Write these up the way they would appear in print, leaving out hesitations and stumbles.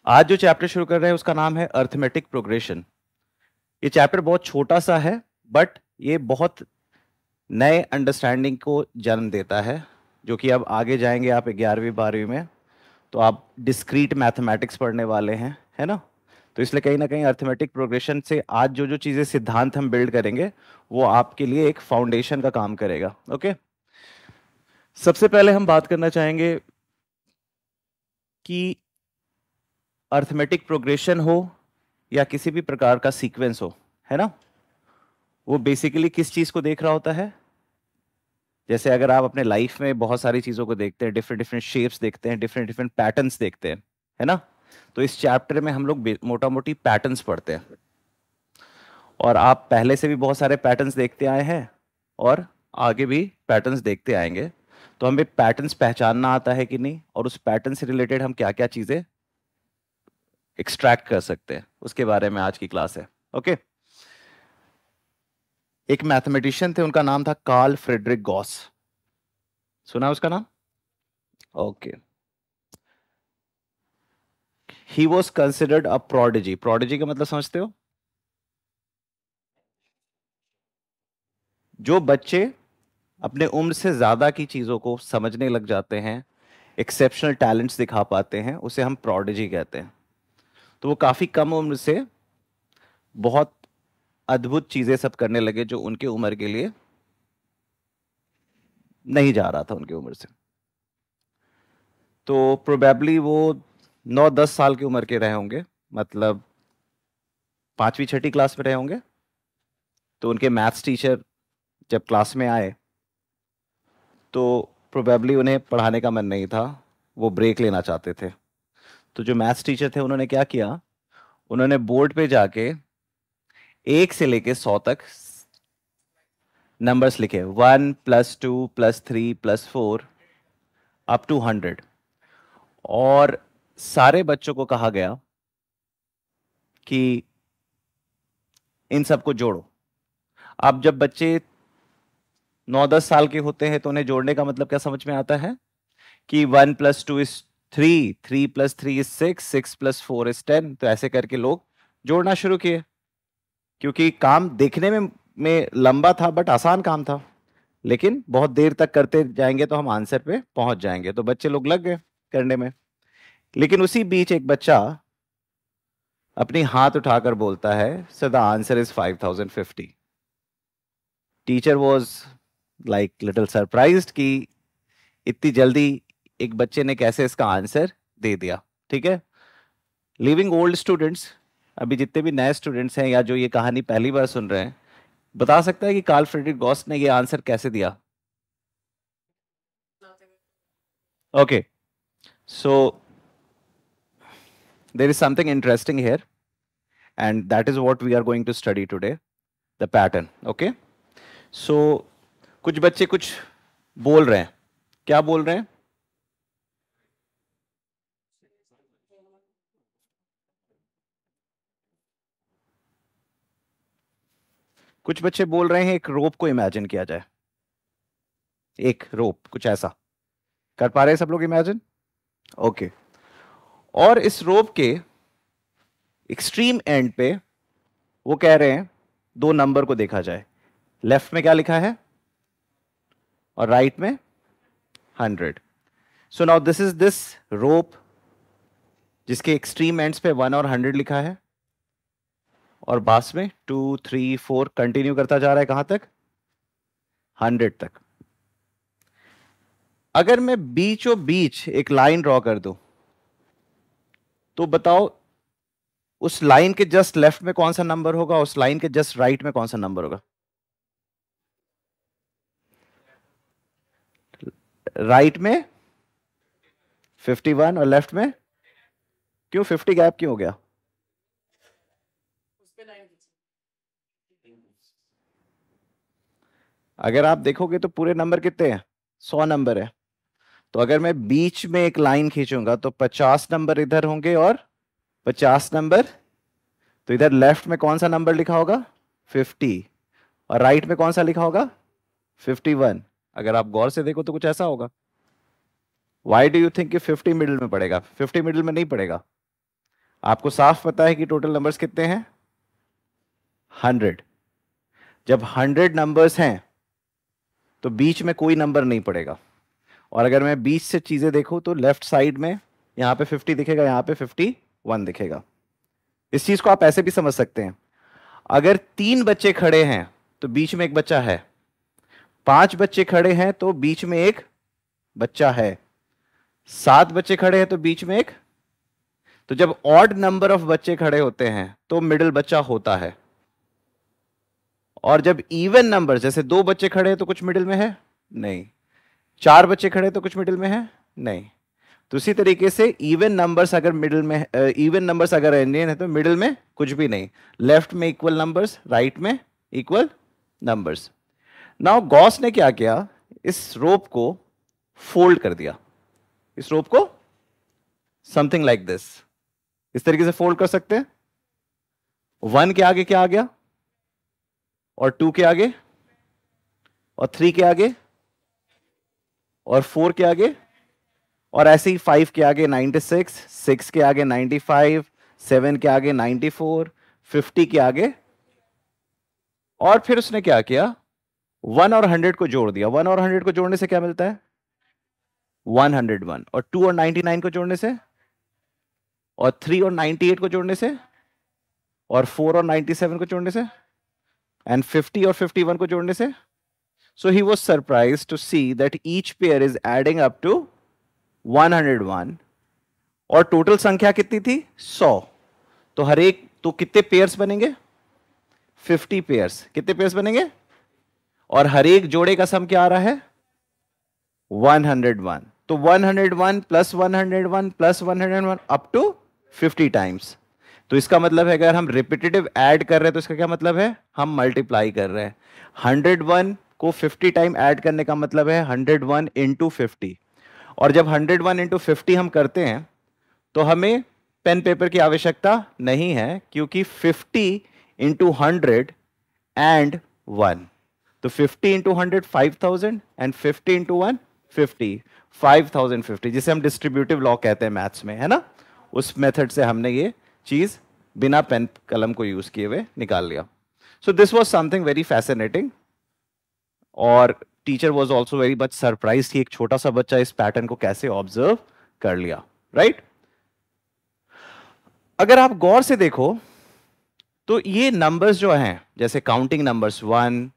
आज जो चैप्टर शुरू कर रहे हैं उसका नाम है अर्थमेटिक प्रोग्रेशन। ये चैप्टर बहुत छोटा सा है, बट ये बहुत नए अंडरस्टैंडिंग को जन्म देता है, जो कि अब आगे जाएंगे आप 11वीं 12वीं में तो आप डिस्क्रीट मैथमेटिक्स पढ़ने वाले हैं, है ना। तो इसलिए कहीं ना कहीं अर्थमेटिक प्रोग्रेशन से आज जो जो चीज़ें सिद्धांत हम बिल्ड करेंगे वो आपके लिए एक फाउंडेशन का काम करेगा। ओके, सबसे पहले हम बात करना चाहेंगे कि अर्थमेटिक प्रोग्रेशन हो या किसी भी प्रकार का सीक्वेंस हो, है ना, वो बेसिकली किस चीज़ को देख रहा होता है। जैसे अगर आप अपने लाइफ में बहुत सारी चीज़ों को देखते हैं, डिफरेंट डिफरेंट शेप्स देखते हैं, डिफरेंट डिफरेंट पैटर्न्स देखते हैं, है ना। तो इस चैप्टर में हम लोग मोटा मोटी पैटर्न्स पढ़ते हैं, और आप पहले से भी बहुत सारे पैटर्न्स देखते आए हैं और आगे भी पैटर्न्स देखते आएंगे। तो हमें पैटर्न्स पहचानना आता है कि नहीं, और उस पैटर्न से रिलेटेड हम क्या क्या चीज़ें एक्सट्रैक्ट कर सकते हैं, उसके बारे में आज की क्लास है। ओके, एक मैथमेटिशियन थे, उनका नाम था कार्ल फ्रेडरिक गॉस। सुना उसका नाम? Okay, he was considered a prodigy. Prodigy का मतलब समझते हो? जो बच्चे अपने उम्र से ज्यादा की चीजों को समझने लग जाते हैं, एक्सेप्शनल टैलेंट्स दिखा पाते हैं, उसे हम प्रोडिजी कहते हैं। तो वो काफी कम उम्र से बहुत अद्भुत चीजें सब करने लगे जो उनके उम्र के लिए नहीं जा रहा था उनकी उम्र से। तो प्रोबेबली वो 9-10 साल की उम्र के रहे होंगे, मतलब 5वीं 6ठी क्लास में रहे होंगे। तो उनके मैथ्स टीचर जब क्लास में आए तो प्रोबेबली उन्हें पढ़ाने का मन नहीं था, वो ब्रेक लेना चाहते थे। तो जो मैथ्स टीचर थे उन्होंने क्या किया, उन्होंने बोर्ड पे जाके 1 से लेके 100 तक नंबर्स लिखे, 1+2+3+4 अप टू 100, और सारे बच्चों को कहा गया कि इन सबको जोड़ो। अब जब बच्चे 9-10 साल के होते हैं तो उन्हें जोड़ने का मतलब क्या समझ में आता है कि 1+2 is 3, 3+3 is 6, 6+4 is 10। तो ऐसे करके लोग जोड़ना शुरू किए, क्योंकि काम देखने में लंबा था बट आसान काम था, लेकिन बहुत देर तक करते जाएंगे तो हम आंसर पे पहुंच जाएंगे। तो बच्चे लोग लग गए करने में। लेकिन उसी बीच एक बच्चा अपनी हाथ उठाकर बोलता है, sir the answer is 5050। Teacher was like little surprised कि इतनी जल्दी एक बच्चे ने कैसे इसका आंसर दे दिया। ठीक है, लिविंग ओल्ड स्टूडेंट्स, अभी जितने भी नए स्टूडेंट्स हैं या जो ये कहानी पहली बार सुन रहे हैं, बता सकता है कि कार्ल फ्रेडरिक गॉस ने ये आंसर कैसे दिया? Okay, so there is something interesting here, and that is what we are going to study today, the pattern. Okay, so कुछ बच्चे कुछ बोल रहे हैं, क्या बोल रहे हैं? कुछ बच्चे बोल रहे हैं एक रोप को इमेजिन किया जाए, एक रोप कुछ ऐसा। कर पा रहे हैं सब लोग इमेजिन? ओके, और इस रोप के एक्सट्रीम एंड पे वो कह रहे हैं 2 नंबर को देखा जाए। लेफ्ट में क्या लिखा है और राइट में 100। So now this is this रोप जिसके एक्सट्रीम एंड्स पे 1 और 100 लिखा है, और बास में 2, 3, 4 कंटिन्यू करता जा रहा है कहां तक? 100 तक। अगर मैं बीचों बीच एक लाइन ड्रॉ कर दूं तो बताओ उस लाइन के जस्ट लेफ्ट में कौन सा नंबर होगा, उस लाइन के जस्ट राइट में कौन सा नंबर होगा? राइट में 51 और लेफ्ट में क्यों 50 गैप क्यों हो गया? अगर आप देखोगे तो पूरे नंबर कितने हैं? 100 नंबर है। तो अगर मैं बीच में एक लाइन खींचूंगा तो 50 नंबर इधर होंगे और 50 नंबर, तो इधर लेफ्ट में कौन सा नंबर लिखा होगा? 50, और राइट में कौन सा लिखा होगा? 51। अगर आप गौर से देखो तो कुछ ऐसा होगा। वाई डू यू थिंक कि 50 मिडिल में पड़ेगा? 50 मिडिल में नहीं पड़ेगा। आपको साफ पता है कि टोटल नंबर्स कितने हैं? 100। जब 100 नंबर्स हैं तो बीच में कोई नंबर नहीं पड़ेगा। और अगर मैं बीच से चीजें देखूं तो लेफ्ट साइड में यहां पे 50 दिखेगा, यहां पे 51 दिखेगा। इस चीज को आप ऐसे भी समझ सकते हैं, अगर 3 बच्चे खड़े हैं तो बीच में एक बच्चा है, 5 बच्चे खड़े हैं तो बीच में एक बच्चा है, 7 बच्चे खड़े हैं तो बीच में एक। तो जब ऑड नंबर ऑफ बच्चे खड़े होते हैं तो मिडिल बच्चा होता है, और जब इवन नंबर, जैसे 2 बच्चे खड़े हैं तो कुछ मिडिल में है नहीं, 4 बच्चे खड़े तो कुछ मिडिल में है नहीं। तो इसी तरीके से इवन नंबर्स अगर मिडिल में, इवन नंबर्स अगर इंडियन है तो मिडिल में कुछ भी नहीं, लेफ्ट में इक्वल नंबर्स, राइट में इक्वल नंबर्स। नाउ गॉस ने क्या किया, इस रोप को फोल्ड कर दिया, इस रोप को समथिंग लाइक दिस, इस तरीके से फोल्ड कर सकते हैं। 1 के आगे क्या आ गया, और 2 के आगे, और 3 के आगे, और 4 के आगे, और ऐसे ही 5 के आगे 96, 6 के आगे 95, 7 के आगे 94, 50 के आगे। और फिर उसने क्या किया, 1 और 100 को जोड़ दिया। 1 और 100 को जोड़ने से क्या मिलता है, 101। और 2 और 99 को जोड़ने से, और 3 और 98 को जोड़ने से, और 4 और 97 को जोड़ने से, एंड 50 और 51 को जोड़ने से। So he was surprised to see that each pair is adding up to 101, और टोटल संख्या कितनी थी, 100। तो हर एक, तो कितने पेयर्स बनेंगे, 50 पेयर्स। कितने पेयर्स बनेंगे, और हर एक जोड़े का सम क्या आ रहा है, 101। तो 101 plus 101 plus 101 up to 50 times. तो इसका मतलब है अगर हम रिपीटेटिव ऐड कर रहे हैं तो इसका क्या मतलब है, हम मल्टीप्लाई कर रहे हैं। 101 को 50 टाइम ऐड करने का मतलब है 101 इंटू 50। और जब 101 इंटू 50 हम करते हैं तो हमें पेन पेपर की आवश्यकता नहीं है, क्योंकि 50 इंटू 100 एंड 1, तो 50 इंटू 100 5000, एंड 50 इंटू 1 50, 5050, जिसे हम डिस्ट्रीब्यूटिव लॉ कहते हैं मैथ्स में, है ना। उस मेथड से हमने ये चीज बिना पेन कलम को यूज किए हुए निकाल लिया। So this was something very fascinating, और teacher was also very much surprise कि एक छोटा सा बच्चा इस पैटर्न को कैसे ऑब्जर्व कर लिया, राइट। अगर आप गौर से देखो तो ये नंबर्स जो हैं, जैसे काउंटिंग नंबर्स 1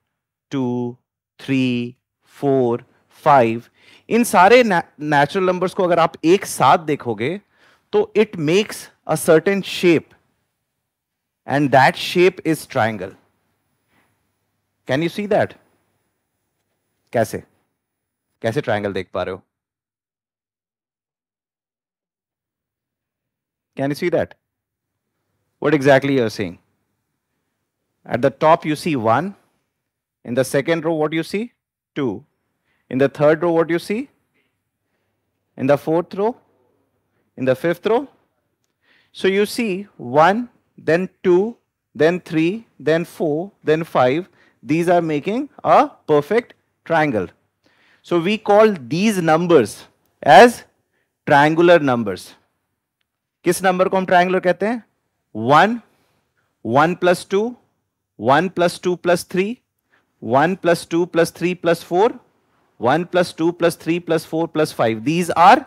2 3 4 5, इन सारे नेचुरल नंबर्स को अगर आप एक साथ देखोगे तो it makes a certain shape, and that shape is triangle. Can you see that, कैसे कैसे ट्राइंगल देख पा रहे हो, can you see that, what exactly you are seeing? At the top you see 1, in the second row what you see, 2, in the third row what you see, in the fourth row, in the fifth row. So you see 1, then 2, then 3, then 4, then 5. These are making a perfect triangle. So we call these numbers as triangular numbers. किस number को हम triangular कहते हैं? 1, 1 plus 2, 1 plus 2 plus 3, 1 plus 2 plus 3 plus 4, 1 plus 2 plus 3 plus 4 plus 5. These are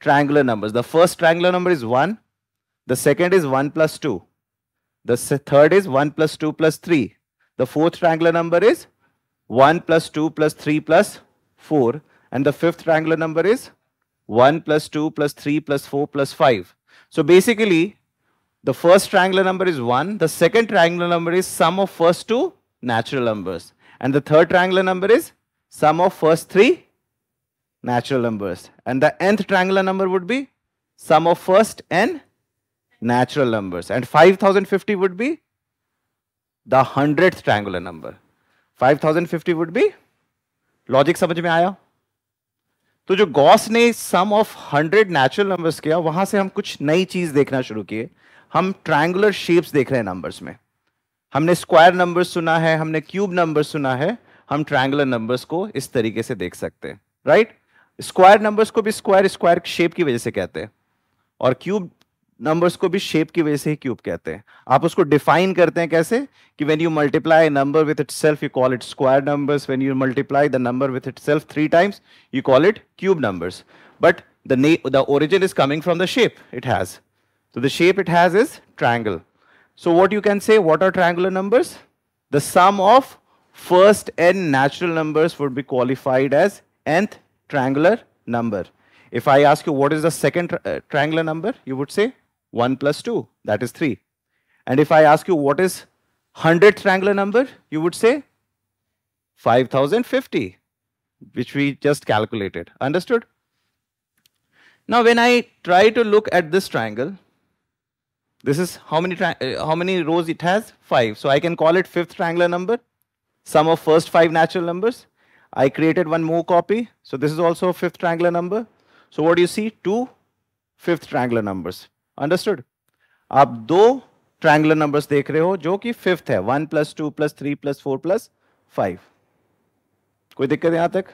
triangular numbers. The first triangular number is 1. The second is 1 plus 2. The third is 1 plus 2 plus 3. The fourth triangular number is 1 plus 2 plus 3 plus 4. And the fifth triangular number is 1 plus 2 plus 3 plus 4 plus 5. So basically, the first triangular number is 1. The second triangular number is sum of first two natural numbers. And the third triangular number is sum of first 3 natural numbers. And the nth triangular number would be sum of first n natural numbers. And 5050 would be the 100th triangular number. 5050 would be, logic समझ में आया? तो जो Gauss ने सम of 100 natural numbers किया, वहां से हम कुछ नई चीज देखना शुरू किए। हम ट्रायंगुलर शेप्स देख रहे हैं नंबर्स में। हमने स्क्वायर नंबर्स सुना है, हमने क्यूब नंबर्स सुना है, हम ट्रायंगुलर नंबर्स को इस तरीके से देख सकते हैं, राइट। स्क्वायर नंबर्स को भी स्क्वायर स्क्वायर शेप की वजह से कहते हैं, और क्यूब नंबर्स को भी शेप की वजह से ही क्यूब कहते हैं। आप उसको डिफाइन करते हैं कैसे कि when you multiply number with itself you call it square numbers, when you multiply the number with itself 3 times you call it cube numbers. But the origin is coming from the shape it has. So the shape it has is triangle. So what you can say, what are triangular numbers? The sum of first n natural numbers would be qualified as nth triangular number. If I ask you what is the second triangular number, you would say 1 plus 2, that is 3. And if I ask you what is 100th triangular number, you would say 5050, which we just calculated. Understood? Now, when I try to look at this triangle, this is how many rows it has? 5. So I can call it fifth triangular number, sum of first 5 natural numbers. I created one more copy. So this is also a fifth triangular number. So what do you see? 2 fifth triangular numbers. Understood? आप दो triangular numbers देख रहे हो जो कि fifth है, 1 plus 2 plus 3 plus 4 plus 5. कोई दिक्कत यहां तक?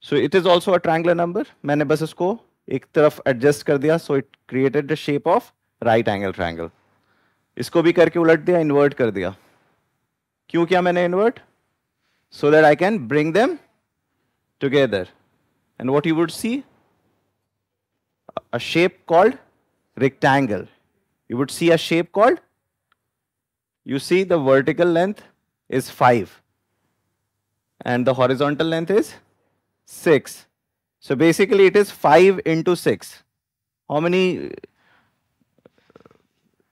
So it is also a triangular number. मैंने बस इसको एक तरफ एडजस्ट कर दिया, so it created the shape of right angle triangle. इसको भी करके उलट दिया, इन्वर्ट कर दिया. क्यों किया मैंने invert? So that I can bring them together. And what you would see? A shape called rectangle. You would see a shape called, you see the vertical length is 5 and the horizontal length is 6. So basically it is 5 into 6. How many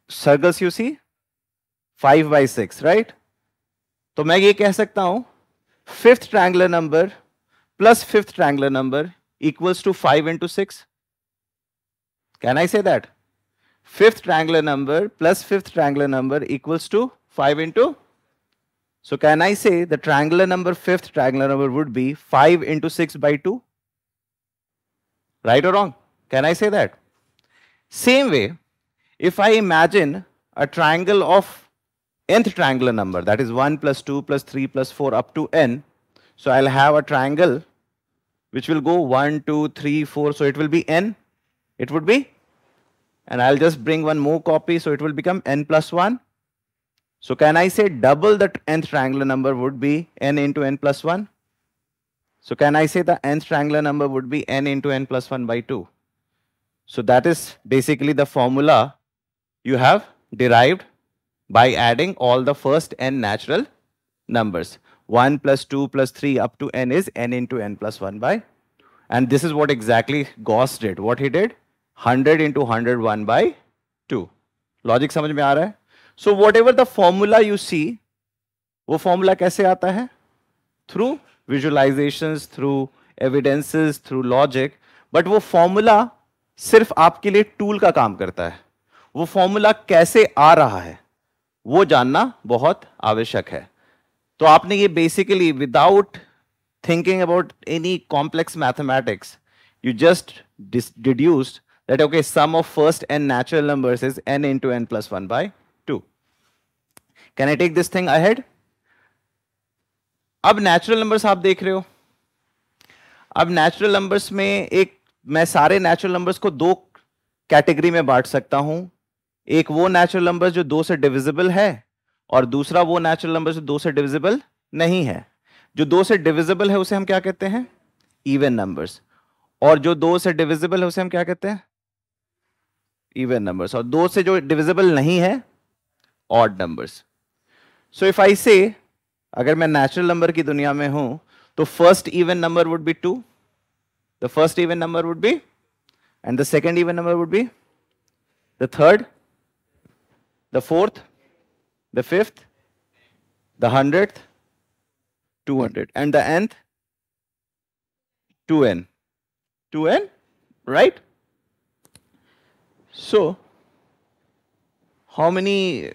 circles you see? 5 by 6, right? तो मैं ये कह सकता हूं fifth triangular number plus fifth triangular number equals to 5 into 6. Can I say that? Fifth triangular number plus fifth triangular number equals to 5 into. So can I say the triangular number, fifth triangular number would be 5 into 6 by 2? Right or wrong? Can I say that? Same way, if I imagine a triangle of nth triangular number, that is 1 plus 2 plus 3 plus 4 up to n. So I'll have a triangle which will go 1, 2, 3, 4. So it will be n. It would be. And I'll just bring one more copy. So it will become n plus 1. So can I say double the nth triangular number would be n into n plus 1? So can I say the nth triangular number would be n into n plus 1 by 2? So that is basically the formula you have derived by adding all the first n natural numbers. 1 plus 2 plus 3 up to n is n into n plus 1 by. And this is what exactly Gauss did. What he did? 100 into 101 by 2. Logic समझ में आ रहा है? So whatever the formula you see, वो formula कैसे आता है? Through visualizations, through evidences, through logic. But वो formula सिर्फ आपके लिए टूल का काम करता है. वो फॉर्मूला कैसे आ रहा है वो जानना बहुत आवश्यक है. तो आपने ये basically without thinking about any complex mathematics you just deduced that okay, sum of first n natural numbers is n into n plus 1 by 2. Can I take this thing ahead? अब नेचुरल नंबर्स आप देख रहे हो. अब natural numbers में एक मैं सारे नेचुरल नंबर्स को दो कैटेगरी में बांट सकता हूं. एक वो नेचुरल नंबर जो 2 से डिविजिबल है और दूसरा वो नेचुरल नंबर जो 2 से डिविजिबल नहीं है. जो 2 से डिविजिबल है उसे हम क्या कहते हैं? Even numbers. और जो 2 से डिविजिबल है उसे हम क्या कहते हैं? Even numbers. और 2 से जो डिविजिबल नहीं है, odd numbers. So if I से, अगर मैं नेचुरल नंबर की दुनिया में हूं तो first even number would be 2. The first even number would be, and the second even number would be the third, the fourth, the fifth, the 100th, 200, and the nth, 2n. 2n, right? So, how many?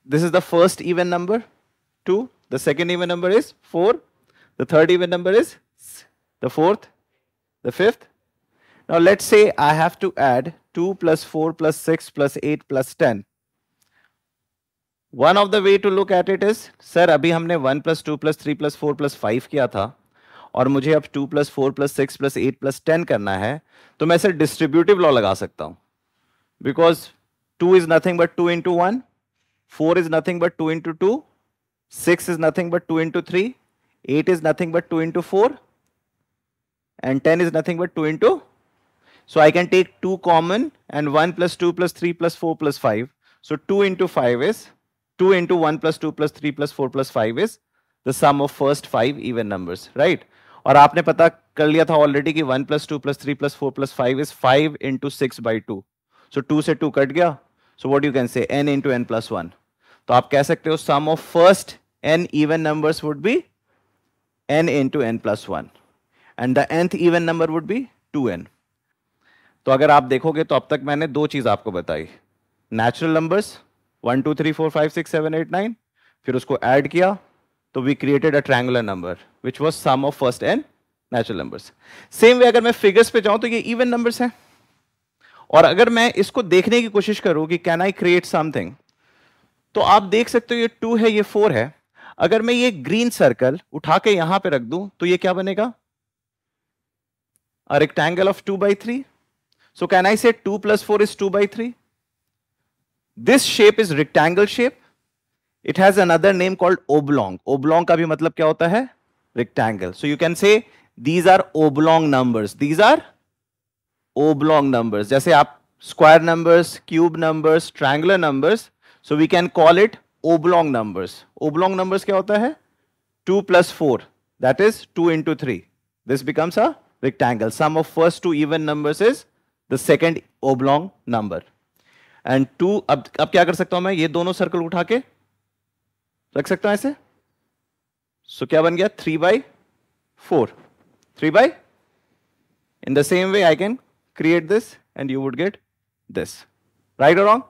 This is the first even number, 2. The second even number is 4. The third even number is the fourth, the fifth. Now, let's say I have to add 2 plus 4 plus 6 plus 8 plus 10. One of the way to look at it is, sir, अभी हमने 1 plus 2 plus 3 plus 4 plus 5 किया था और मुझे अब 2 + 4 + 6 + 8 + 10 करना है, तो मैं इसे डिस्ट्रीब्यूटिव लॉ लगा सकता हूं, because 2 is nothing but 2 × 1, 4 is nothing but 2 × 2, 6 is nothing but 2 × 3, 8 is nothing but 2 × 4, and 10 is nothing but 2 × so I can take 2 common, and 1 + 2 + 3 + 4 + 5. So 2 × 5 is 2 × 1 + 2 + 3 + 4 + 5 is the sum of first 5 even numbers, right? और आपने पता कर लिया था already कि 1 + 2 + 3 + 4 + 5 is 5 × 6/2. So 2 से 2 cut गया. So what you can say, n × n + 1. तो आप कह सकते हो sum of first n even numbers would be n × n + 1, and the nth even number would be 2n. तो अगर आप देखोगे तो अब तक मैंने दो चीज आपको बताई, नेचुरल नंबर्स 1 2 3 4 5 6 7 8 9, फिर उसको ऐड किया तो we created a triangular number which was sum of first n natural numbers. Same way अगर मैं फिगर्स पे जाऊं तो ये इवन नंबर्स हैं, और अगर मैं इसको देखने की कोशिश करूं कि कैन आई क्रिएट समथिंग, तो आप देख सकते हो ये 2 है, ये 4 है. अगर मैं ये ग्रीन सर्कल उठा के यहां पे रख दूं तो ये क्या बनेगा, a rectangle of 2/3. So can I say 2 + 4 is 2/3? This shape is rectangle shape. It has another name called oblong. Oblong का भी मतलब क्या होता है, rectangle. So you can say these are oblong numbers. These are oblong numbers. जैसे आप square numbers, cube numbers, triangular numbers. So we can call it oblong numbers. Oblong numbers क्या होता है, 2 + 4. That is 2 × 3. This becomes a rectangle. Sum of first two even numbers is the second oblong number. And 2, अब क्या कर सकता हूं मैं, ये दोनों सर्कल उठा के रख सकता हूं ऐसे. सो क्या बन गया, 3/4. 3 in the same way I can create this and you would get this. Right or wrong?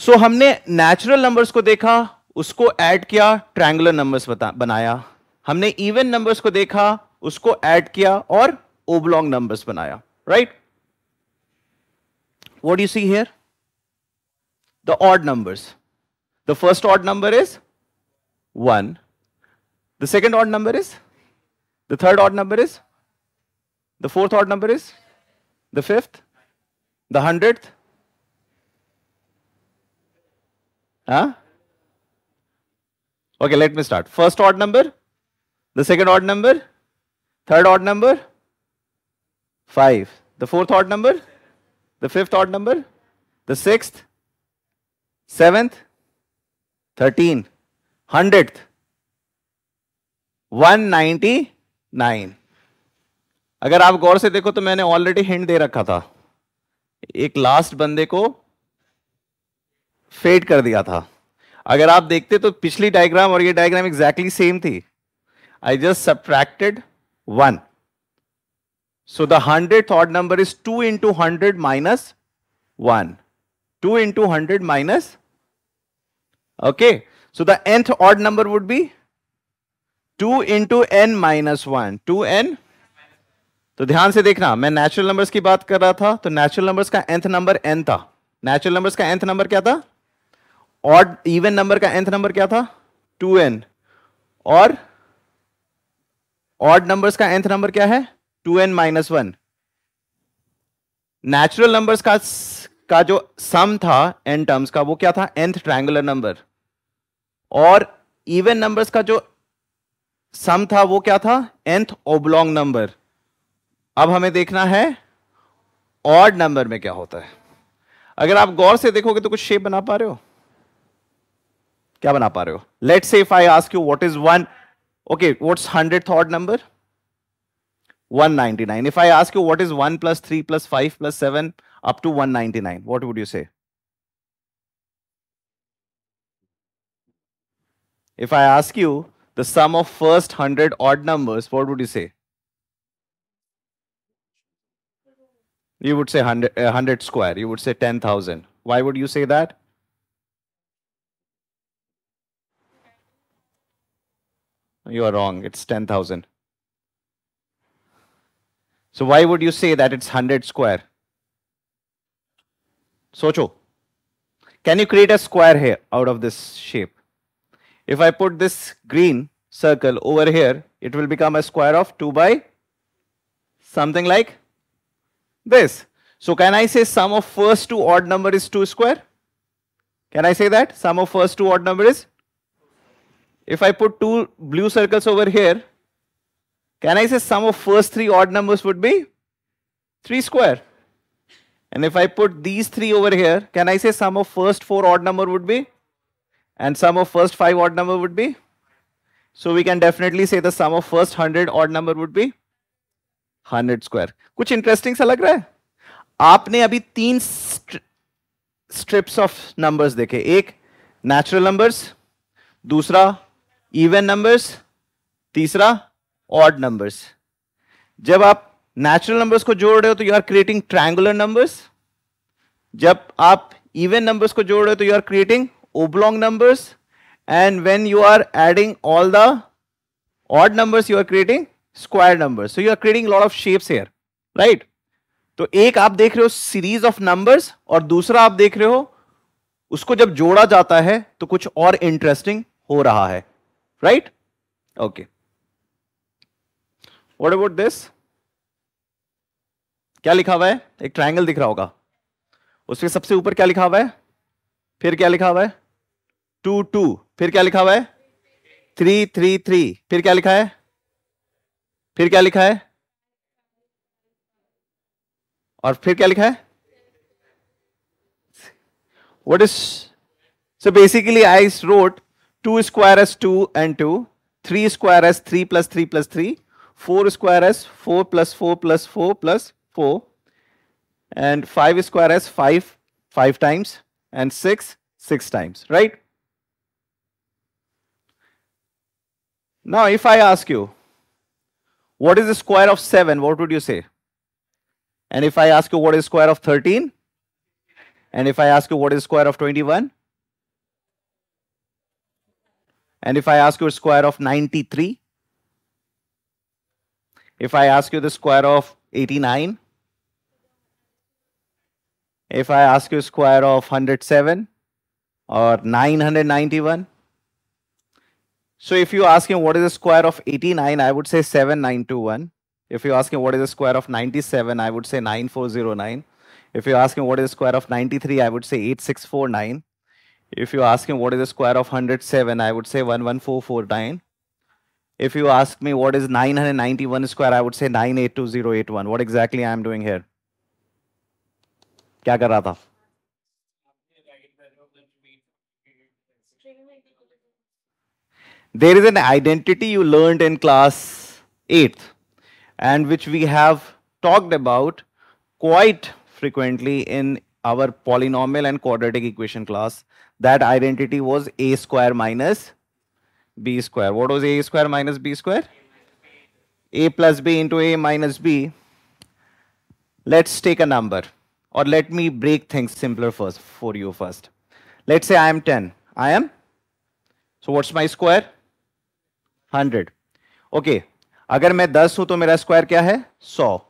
So हमने नेचुरल नंबर्स को देखा, उसको ऐड किया, ट्रायंगुलर नंबर्स बनाया. हमने इवन नंबर्स को देखा, उसको ऐड किया और ओब्लॉन्ग नंबर्स बनाया. Right? What do you see here? The odd numbers. The first odd number is 1. The second odd number is? The third odd number is? The fourth odd number is? The fifth? The 100th? Huh? Okay, let me start. First odd number, the second odd number, third odd number, 5. The fourth odd number, the fifth odd number, the sixth, 7th, 13, 100th, 199. अगर आप गौर से देखो तो मैंने already hint दे रखा था, एक last बंदे को फेड कर दिया था. अगर आप देखते तो पिछली डायग्राम और ये डायग्राम एग्जैक्टली सेम थी. I just subtracted 1. So the 100th odd number is 2 × 100 minus 1. 2 × 100 minus. Okay. So the nth odd number would be 2 × n minus 1. 2n. तो ध्यान से देखना, मैं नेचुरल नंबर्स की बात कर रहा था, तो नेचुरल नंबर्स का nth नंबर n था. नेचुरल नंबर्स का nth नंबर क्या था, ऑड इवन नंबर का nth नंबर क्या था, 2n. और ऑड नंबर्स का nth नंबर क्या है, 2n minus 1. नेचुरल नंबर्स का जो सम था n टर्म्स का, वो क्या था, nth ट्रायंगुलर नंबर. और इवन नंबर्स का जो सम था वो क्या था, nth ओब्लॉन्ग नंबर. अब हमें देखना है ऑड नंबर में क्या होता है. अगर आप गौर से देखोगे तो कुछ शेप बना पा रहे हो, क्या बना पा रहे हो. Let's say if I ask you what is 1, okay, what's 100th odd number, 199. If I ask you what is 1 + 3 + 5 + 7 up to 199, what would you say? If I ask you the sum of first 100 odd numbers, what would you say? You would say 100 square. You would say 10,000. Why would you say that? You are wrong. It's 10,000. So why would you say that it's 100 square? Socho. Can you create a square here out of this shape? If I put this green circle over here, it will become a square of 2 by something like this. So can I say sum of first two odd number is 2 square? Can I say that? Sum of first two odd number is? If I put two blue circles over here, can I say sum of first three odd numbers would be 3 square? And if I put these three over here, can I say sum of first four odd number would be? And sum of first five odd number would be? So we can definitely say the sum of first 100 odd number would be 100 square. कुछ interesting सा लग रहा है? आपने अभी तीन strips of numbers देखे, एक नेचुरल नंबर्स, दूसरा इवन नंबर्स, तीसरा ऑड नंबर्स. जब आप नेचुरल नंबर्स को जोड़ रहे हो तो you are creating triangular numbers. जब आप इवन नंबर्स को जोड़ रहे हो तो you are creating oblong numbers, and when you are adding all the odd numbers you are creating square numbers. So you are creating a lot of shapes here, right? तो एक आप देख रहे हो सीरीज ऑफ नंबर्स और दूसरा आप देख रहे हो उसको जब जोड़ा जाता है तो कुछ और इंटरेस्टिंग हो रहा है, right? Okay, what about this? क्या लिखा हुआ है? एक ट्रायंगल दिख रहा होगा, उसके सबसे ऊपर क्या लिखा हुआ है? फिर क्या लिखा हुआ है? 2 2. फिर क्या लिखा हुआ है? 3 3 3. फिर क्या लिखा है? फिर क्या लिखा है? और फिर क्या लिखा है? What is? So basically I wrote 2 square as 2 and 2, 3 square as 3 plus 3 plus 3, 4 square as 4 plus 4 plus 4 plus 4, and 5 square as 5 times, and 6 times, right? Now if I ask you what is the square of 7, what would you say? And if I ask you what is the square of 13, and if I ask you what is the square of 21, and if I ask you the square of 93, if I ask you the square of 89, if I ask you square of 107 or 991. So if you ask him what is the square of 89, I would say 7921. If you ask him what is the square of 97, I would say 9409. If you ask him what is the square of 93, I would say 8649. If you ask him what is the square of 107, I would say 11449. If you ask me what is 991 square, I would say 982081. What exactly I am doing here? क्या कर रहा था? There is an identity you learned in class 8th and which we have talked about quite frequently in our polynomial and quadratic equation class. That identity was a square minus b square. What was a square minus b square? A plus b into a minus b. Let's take a number, or let me break things simpler first for you first. Let's say I am 10. I am? So what's my square? 100. Okay. अगर मैं 10 हूं तो मेरा square क्या है? 100.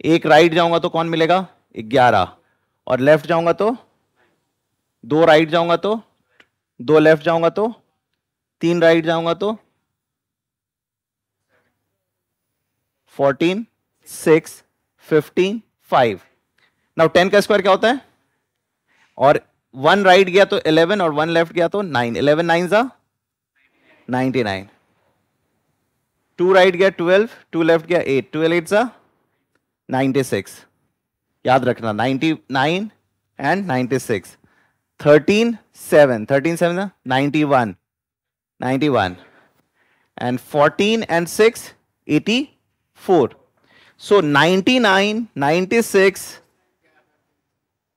एक right जाऊंगा तो कौन मिलेगा? 11. और लेफ्ट जाऊंगा तो 2 राइट जाऊंगा तो 2 लेफ्ट जाऊंगा तो 3 राइट जाऊंगा तो 14, 6, 15, 5. नाउ 10 का स्क्वायर क्या होता है? और 1 राइट गया तो 11 और 1 लेफ्ट गया तो 9. 11 9 जा 99. 2 राइट गया 12, 2 लेफ्ट गया 8, 12 8 जा 96. याद रखना 99 and 96. 13 7, 13 7 जा 91, 91. And 14 and 6 84. So 99, 96,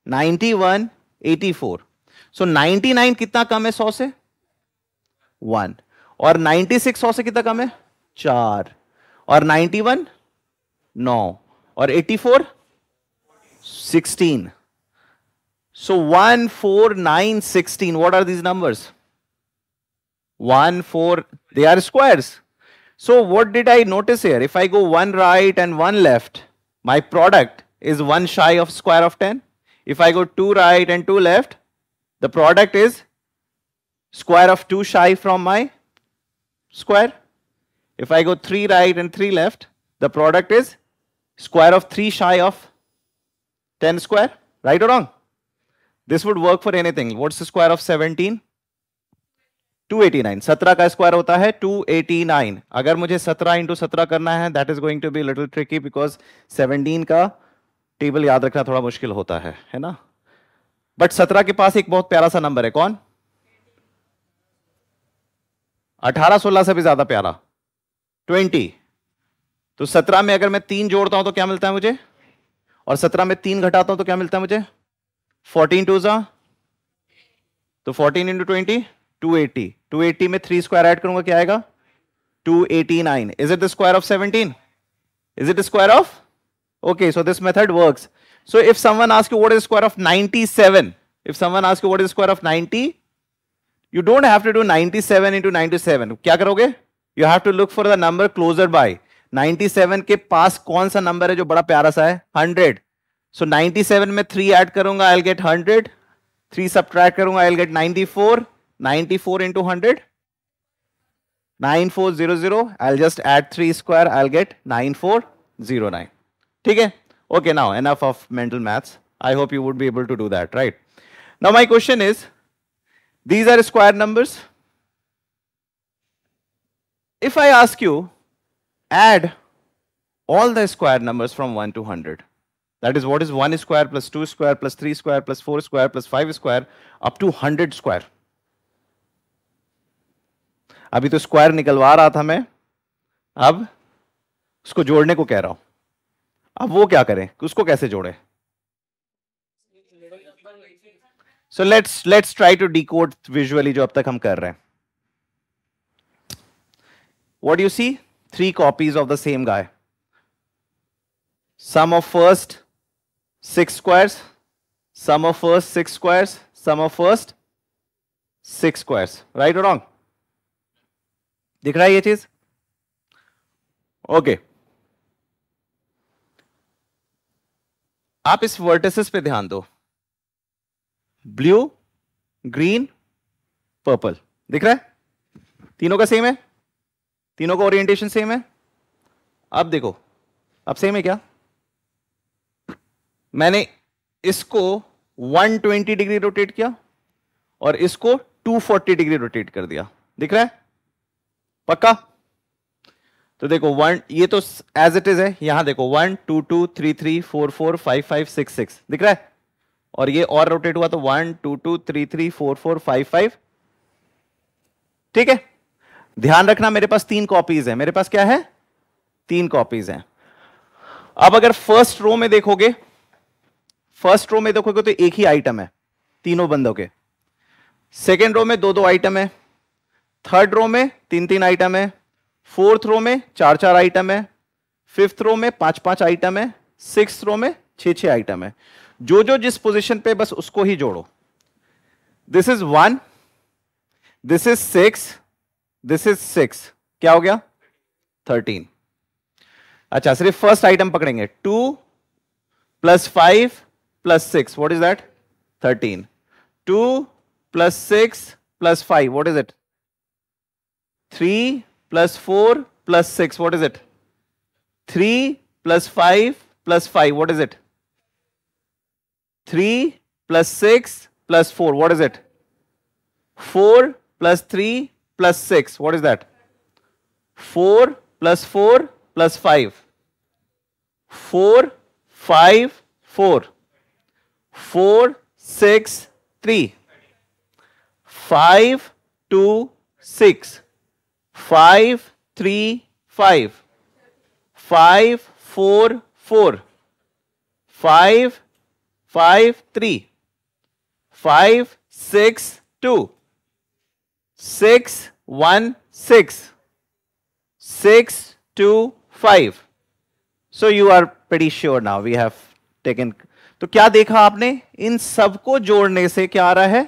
91, 84. So 99 कितना कम है 100 से? 1. और 96 100 से कितना कम है? 4. और 91 9. और 84 16. So 1 4 9 16. What are these numbers? 1 4, they are squares. So what did I notice here? If I go 1 right and 1 left, my product is 1 shy of square of 10. If I go 2 right and 2 left, the product is square of 2 shy from my square. If I go 3 right and 3 left, the product is square of 3 shy of 10 square. Right or wrong? This would work for anything. What's the square of 17? 289. 17 का square होता है 289. अगर मुझे 17 into 17 करना है, that is going to be little tricky because 17 का table याद रखना थोड़ा मुश्किल होता है ना. बट 17 के पास एक बहुत प्यारा सा नंबर है. कौन? 18 16 से भी ज्यादा प्यारा 20. तो 17 में अगर मैं 3 जोड़ता हूं तो क्या मिलता है मुझे, और 17 में 3 घटाता हूं तो क्या मिलता है मुझे? 14 टू जा, तो 14 इंटू 20 280. 280 में 3 स्क्वायर ऐड करूंगा क्या आएगा? 289. Is it the square of 17? Is it the square of? Okay, so this method works. So if someone asks you what is the square of 97, if someone asks you what is the square of 90, you don't have to do 97 into 97. क्या करोगे? You have to look for the number closer by. 97 के पास कौन सा number है जो बड़ा प्यारा सा है? 100. So 97 में 3 ऐड करूंगा, I'll get 100. 3 subtract करूंगा, I'll get 94. 94 into 100, 9400. I'll just add 3 square, I'll get 9409. ठीक है? Okay, now enough of mental maths. I hope you would be able to do that, right? Now my question is, these are square numbers. If I ask you, add all the square numbers from 1 to 100. That is, what is 1 square plus 2 square plus 3 square plus 4 square plus 5 square up to 100 square. अभी तो square निकलवा रहा था मैं, अब उसको जोड़ने को कह रहा हूं. अब वो क्या करें, उसको कैसे जोड़े? So let's try to decode visually जो अब तक हम कर रहे हैं. What you see? 3 copies of the same guy. Sum of first 6 squares, sum of first 6 squares, sum of first 6 squares. Right और रॉन्ग? दिख रहा है ये चीज? ओके. आप इस वर्टिसेस पे ध्यान दो. Blue, green, purple. दिख रहा है? तीनों का सेम है, तीनों का ओरिएंटेशन सेम है. अब देखो, अब सेम है क्या? मैंने इसको 120 डिग्री रोटेट किया और इसको 240 डिग्री रोटेट कर दिया. दिख रहा है? पक्का? तो देखो 1, ये तो एज इट इज है. यहां देखो 1 2 2 3 3 4 4 5 5 6 6. दिख रहा है? और ये और रोटेट हुआ तो 1 2 2 3 3 4 4 5 5. ठीक है? ध्यान रखना मेरे पास 3 कॉपीज है. मेरे पास क्या है? 3 कॉपीज हैं. अब अगर फर्स्ट रो में देखोगे, फर्स्ट रो में देखोगे तो एक ही आइटम है तीनों बंदों के. सेकेंड रो में 2-2 आइटम है. थर्ड रो में 3-3 आइटम है. फोर्थ रो में 4-4 आइटम है. फिफ्थ रो में 5-5 आइटम है. सिक्स्थ रो में 6-6 आइटम है. जो जो जिस पोजीशन पे बस उसको ही जोड़ो. This is 1, this is 6, this is 6. क्या हो गया? 13. अच्छा, सिर्फ फर्स्ट आइटम पकड़ेंगे. 2 + 5 + 6, what is that? 13. 2 + 6 + 5, what is it? 3 + 4 + 6, what is it? 3 + 5 + 5, what is it? 3 + 6 + 4, what is it? 4 + 3 + 6, what is that? 4 + 4 + 5. 4 5 4. 4 6 3. 5 2 6. 5 3 5. 5 4 4. 5 5 3. 5 6 2. 6 1 6. 6 2 5. So you are pretty sure now we have taken. तो क्या देखा आपने? इन सबको जोड़ने से क्या आ रहा है?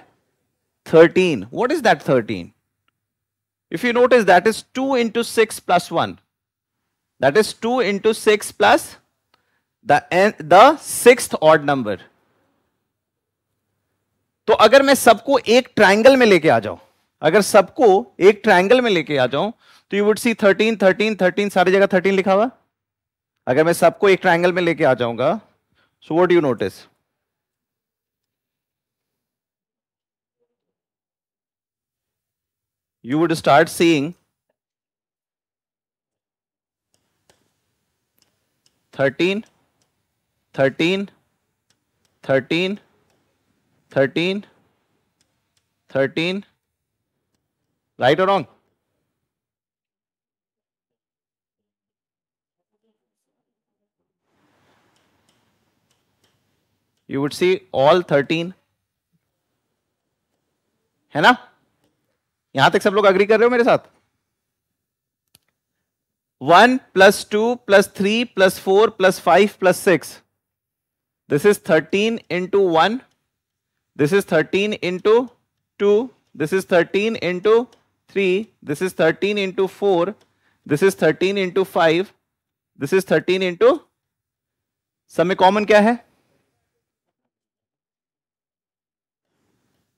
13. What is that 13? If you notice, that is 2 into 6 plus 1. That is 2 into 6 plus the sixth odd number. तो अगर मैं सबको एक ट्रायंगल में लेके आ जाऊं, अगर सबको एक ट्रायंगल में लेके आ जाऊं, तो यू वुड सी 13 13 13, सारी जगह 13 लिखा हुआ। अगर मैं सबको एक ट्रायंगल में लेके आ जाऊंगा, so what do you notice? You would start seeing 13 13 13 13 13, right or wrong? You would see all 13, है ना? यहां तक सब लोग अग्री कर रहे हो मेरे साथ? 1 plus 2 plus 3 plus 4 plus 5 plus 6. This is 13 into 1. This is 13 into 2. This is 13 into 3. This is 13 into 4. This is 13 into 5. This is 13 into, सब में कॉमन क्या है?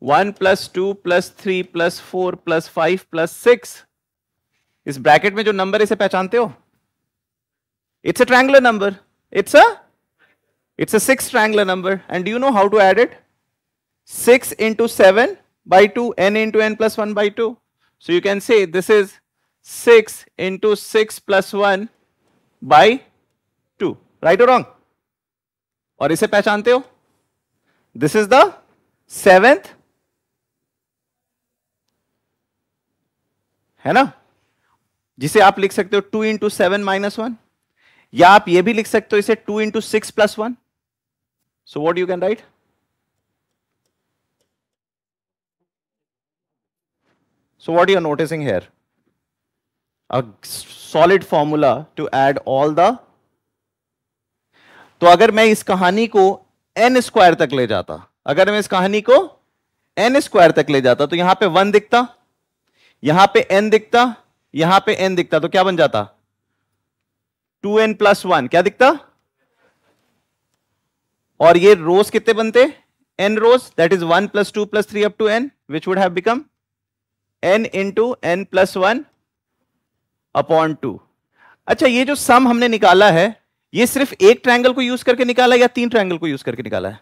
1 plus 2 plus 3 plus 4 plus 5 plus 6. इस ब्रैकेट में जो नंबर है इसे पहचानते हो? It's a triangular number. It's a 6 triangular number. And do you know how to add it? 6 into 7 by 2, n into n plus 1 by 2. So you can say this is 6 into 6 plus 1 by 2. Right or wrong? और इसे पहचानते हो? This is the 7th, है ना, जिसे आप लिख सकते हो 2 into 7 minus 1, या आप ये भी लिख सकते हो इसे 2 into 6 plus 1. So what you can write? So what you are noticing here? A solid formula to add all the. तो अगर मैं इस कहानी को n स्क्वायर तक ले जाता, अगर मैं इस कहानी को n स्क्वायर तक ले जाता, तो यहां पे 1 दिखता, यहां पे n दिखता, यहां पे n दिखता, तो क्या बन जाता? 2n plus 1 क्या दिखता? और ये रोज कितने बनते? n rows, that is 1 plus 2 plus 3 up to n, which would have become n into n plus 1 upon 2. अच्छा, ये जो सम हमने निकाला है, ये सिर्फ एक ट्रायंगल को यूज करके निकाला या 3 ट्रायंगल को यूज करके निकाला है?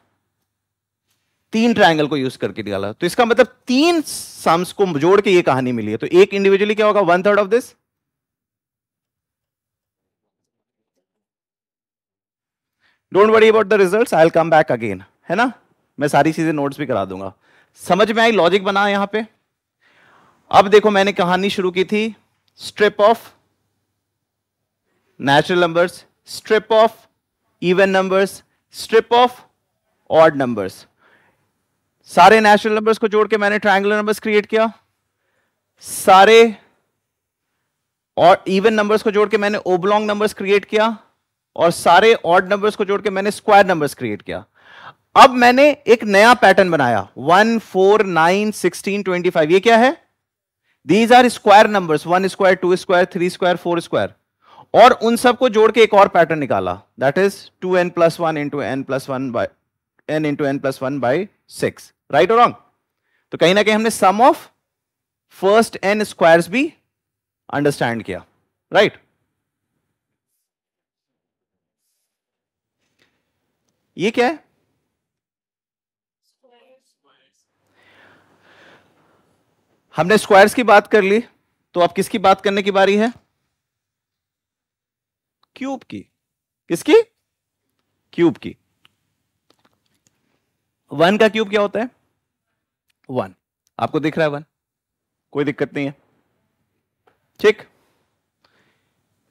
3 ट्रायंगल को यूज करके निकाला। तो इसका मतलब 3 सम्स को जोड़ के ये कहानी मिली है। तो एक इंडिविजुअली क्या होगा? 1/3 of this. Don't worry about the results, I will come back again, है ना? मैं सारी चीजें नोट्स भी करा दूंगा। समझ में आई? लॉजिक बना यहां पे। अब देखो, मैंने कहानी शुरू की थी strip of natural numbers, strip of even numbers, strip of odd numbers. सारे नेचुरल नंबर्स को जोड़ के मैंने ट्रायंगुलर नंबर्स क्रिएट किया, सारे और इवन नंबर्स को जोड़ के मैंने ओब्लॉन्ग नंबर्स क्रिएट किया, और सारे ऑड नंबर्स को जोड़ के मैंने स्क्वायर नंबर्स क्रिएट किया। अब मैंने एक नया पैटर्न बनाया, 1 4 9 16 25। ये क्या है? These are square numbers, 1 square 2 square 3 square 4 square, और उन सबको जोड़ के एक और पैटर्न निकाला, that is 2n plus 1 into n plus 1 by n into n plus 1 by 6. Right और रॉन्ग? तो कहीं ना कहीं हमने सम ऑफ फर्स्ट n स्क्वायर्स भी अंडरस्टैंड किया, राइट? ये क्या है? हमने स्क्वायर्स की बात कर ली, तो अब किसकी बात करने की बारी है? क्यूब की। किसकी? क्यूब की। 1 का क्यूब क्या होता है? 1। आपको दिख रहा है 1? कोई दिक्कत नहीं है, ठीक।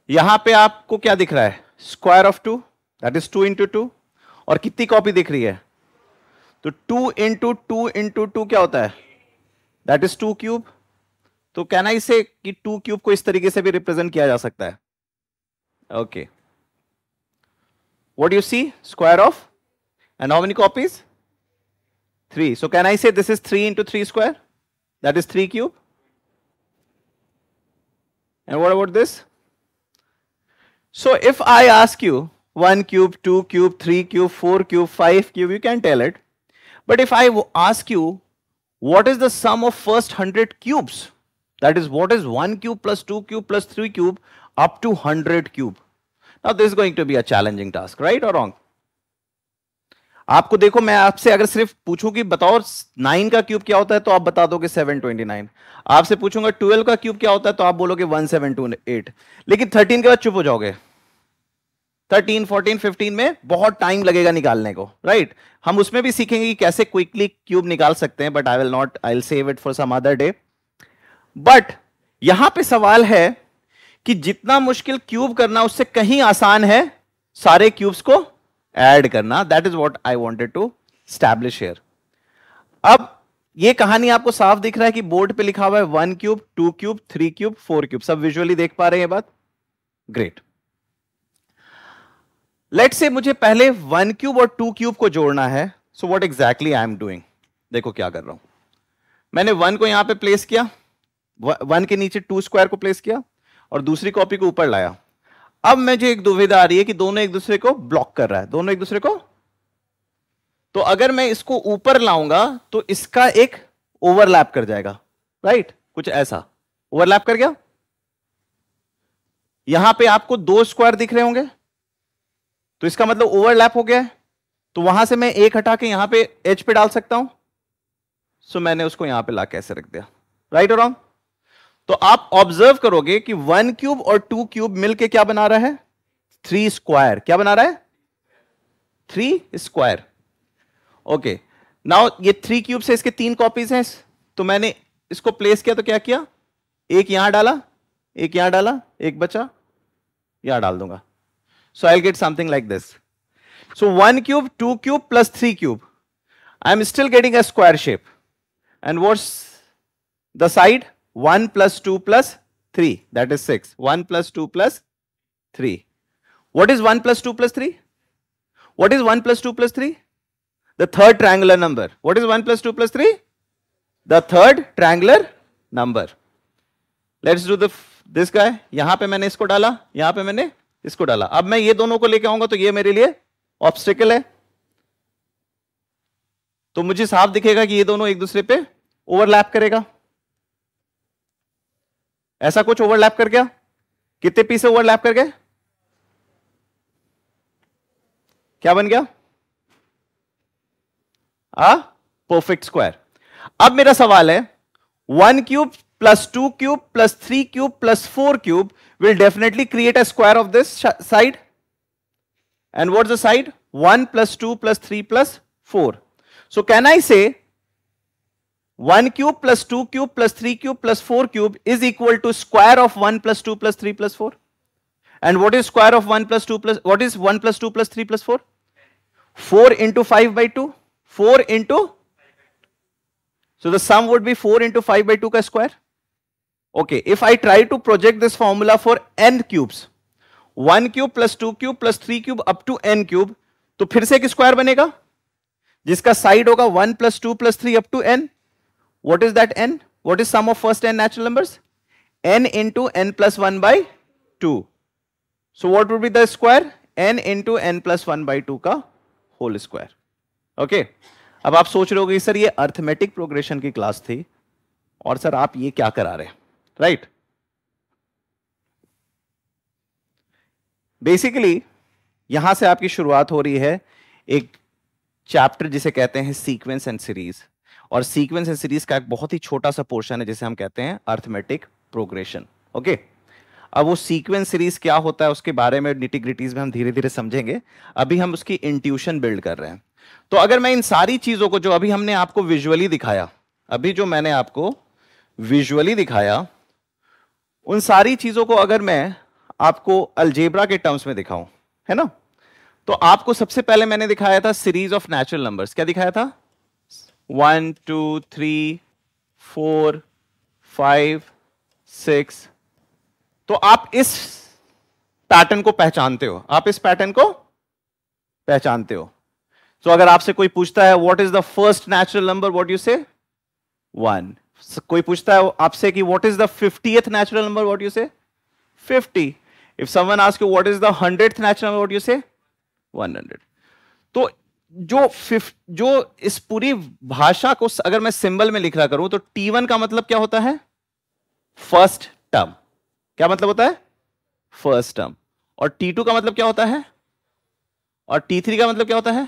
यहां पे आपको क्या दिख रहा है? Square of 2, that is 2 into 2। और कितनी कॉपी दिख रही है? तो 2 into 2 into 2 क्या होता है? That is 2 cube. तो कहना इसे कि 2 क्यूब को इस तरीके से भी रिप्रेजेंट किया जा सकता है। Okay, what do you see? Square of, and how many copies? 3. So can I say this is 3 into 3 square? That is 3 cube. And what about this? So if I ask you 1 cube, 2 cube, 3 cube, 4 cube, 5 cube, you can tell it. But if I ask you what is the sum of first 100 cubes, That is what is 1 cube plus 2 cube plus 3 cube up to 100 cube. Now this is going to be a challenging task, right or wrong? आपको देखो, मैं आपसे अगर सिर्फ पूछूं कि बताओ 9 का क्यूब क्या होता है तो आप बता दोगे 729. आपसे पूछूंगा 12 का क्यूब क्या होता है तो आप बोलोगे 1728. लेकिन 13 के बाद चुप हो जाओगे. 13, 14, 15 में बहुत टाइम लगेगा निकालने को, राइट? हम उसमें भी सीखेंगे कि कैसे क्विकली क्यूब निकाल सकते हैं, but I will not, I will save it for some other day. But यहां पे सवाल है कि जितना मुश्किल क्यूब करना उससे कहीं आसान है सारे क्यूब्स को ऐड करना. That is what I wanted to establish here. अब ये कहानी आपको साफ दिख रहा है कि बोर्ड पे लिखा हुआ है 1 क्यूब, 2 क्यूब, 3 क्यूब, 4 क्यूब. सब विजुअली देख पा रहे हैं ये बात? ग्रेट. लेट्स से मुझे पहले 1 क्यूब और 2 क्यूब को जोड़ना है. So what exactly I am doing? देखो क्या कर रहा हूं. मैंने 1 को यहां पे प्लेस किया, 1 के नीचे 2 स्क्वायर को प्लेस किया और दूसरी कॉपी को ऊपर लाया. अब मुझे एक दुविधा आ रही है कि दोनों एक दूसरे को ब्लॉक कर रहा है, दोनों एक दूसरे को. तो अगर मैं इसको ऊपर लाऊंगा तो इसका एक ओवरलैप कर जाएगा, राइट? कुछ ऐसा ओवरलैप कर गया. यहां पे आपको 2 स्क्वायर दिख रहे होंगे तो इसका मतलब ओवरलैप हो गया है. तो वहां से मैं एक हटा के यहां पे एच पे डाल सकता हूं. सो मैंने उसको यहां पे ला कैसे रख दिया, राइट और रॉन्ग? तो आप ऑब्जर्व करोगे कि 1 क्यूब और 2 क्यूब मिलके क्या बना रहा है? 3 स्क्वायर. क्या बना रहा है? 3 स्क्वायर. ओके, नाउ ये 3 क्यूब से इसके 3 कॉपीज हैं, तो मैंने इसको प्लेस किया तो क्या किया? एक यहां डाला, एक यहां डाला, एक बचा, यहां डाल दूंगा. So I'll get something like this. So 1 cube, 2 cube plus 3 cube. I'm still getting a square shape. And what's the side? 1 plus 2 plus 3. That is 6. 1 plus 2 plus 3. What is 1 plus 2 plus 3? What is 1 plus 2 plus 3? The third triangular number. What is 1 plus 2 plus 3? The third triangular number. Let's do this guy. यहां पे मैंने इसको डाला, यहां पे मैंने इसको डाला. अब मैं ये दोनों को लेके आऊंगा तो ये मेरे लिए ऑब्स्टिकल है. तो मुझे साफ दिखेगा कि ये दोनों एक दूसरे पे ओवरलैप करेगा. ऐसा कुछ ओवरलैप कर गया. कितने पीस ओवरलैप कर गए? क्या बन गया? Perfect square. अब मेरा सवाल है 1 cube plus 2 cube plus 3 cube plus 4 cube will definitely create a square of this side. And what's the side? 1 plus 2 plus 3 plus 4. So can I say 1 cube plus 2 cube plus 3 cube plus 4 cube is equal to square of 1 plus 2 plus 3 plus 4? And what is square of 1 plus 2 plus, what is 1 plus 2 plus 3 plus 4? 4 into 5 by 2. 4 into, so the sum would be 4 into 5 by 2 ka square. Okay, if I try to project this formula for n cubes, 1 cube plus 2 cube plus 3 cube up to n cube, तो फिर से एक square बनेगा जिसका side होगा 1 plus 2 plus 3 up to n. What is that n? What is sum of first n natural numbers? n into n plus 1 by 2. So what would be the square? n into n plus 1 by 2 का whole square. Okay. अब आप सोच रहे होगे sir ये arithmetic progression की class थी और सर आप ये क्या करा रहे हैं, राइट? बेसिकली यहां से आपकी शुरुआत हो रही है एक चैप्टर जिसे कहते हैं सीक्वेंस एंड सीरीज. और सीक्वेंस एंड सीरीज का एक बहुत ही छोटा सा पोर्शन है जिसे हम कहते हैं अर्थमेटिक प्रोग्रेशन. ओके, अब वो सीक्वेंस सीरीज क्या होता है उसके बारे में निटी-ग्रिटीज में हम धीरे धीरे समझेंगे. अभी हम उसकी इंट्यूशन बिल्ड कर रहे हैं. तो अगर मैं इन सारी चीजों को जो अभी हमने आपको विजुअली दिखाया, अभी जो मैंने आपको विजुअली दिखाया, उन सारी चीजों को अगर मैं आपको अलजेब्रा के टर्म्स में दिखाऊं, है ना, तो आपको सबसे पहले मैंने दिखाया था सीरीज ऑफ नेचुरल नंबर्स. क्या दिखाया था? 1 2 3 4 5 6. तो आप इस पैटर्न को पहचानते हो, आप इस पैटर्न को पहचानते हो. तो अगर आपसे कोई पूछता है what is the first natural number, what you से? 1. कोई पूछता है आपसे कि what is the 50th natural number, what you से? 50. If someone ask you what is the 100th natural number, what you से? 100. तो जो इस पूरी भाषा को अगर मैं सिंबल में लिखा करूं तो T1 का मतलब क्या होता है? First term. क्या मतलब होता है? First term. और T2 का मतलब क्या होता है? और T3 का मतलब क्या होता है?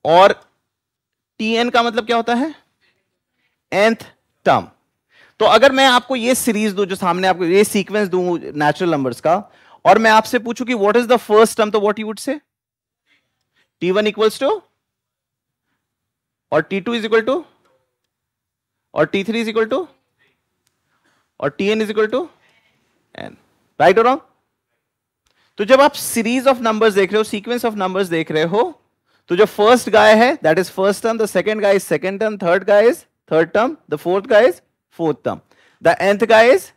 और Tn का मतलब क्या होता है? nth term. तो अगर मैं आपको ये सीरीज दूं, जो सामने आपको ये सीक्वेंस दूं नेचुरल नंबर्स का, और मैं आपसे पूछूं कि what is the first term, तो what you would say? T1 equals to, और T2 इज इक्वल टू, और T3 इज इक्वल टू, और Tn is equal to n। Right और रॉन्ग? तो जब आप सीरीज ऑफ नंबर्स देख रहे हो, सीक्वेंस ऑफ नंबर्स देख रहे हो, तो जो फर्स्ट गाय है that is first term, the second guy is second term, third guy is third term, the fourth guy is fourth term, the nth guy is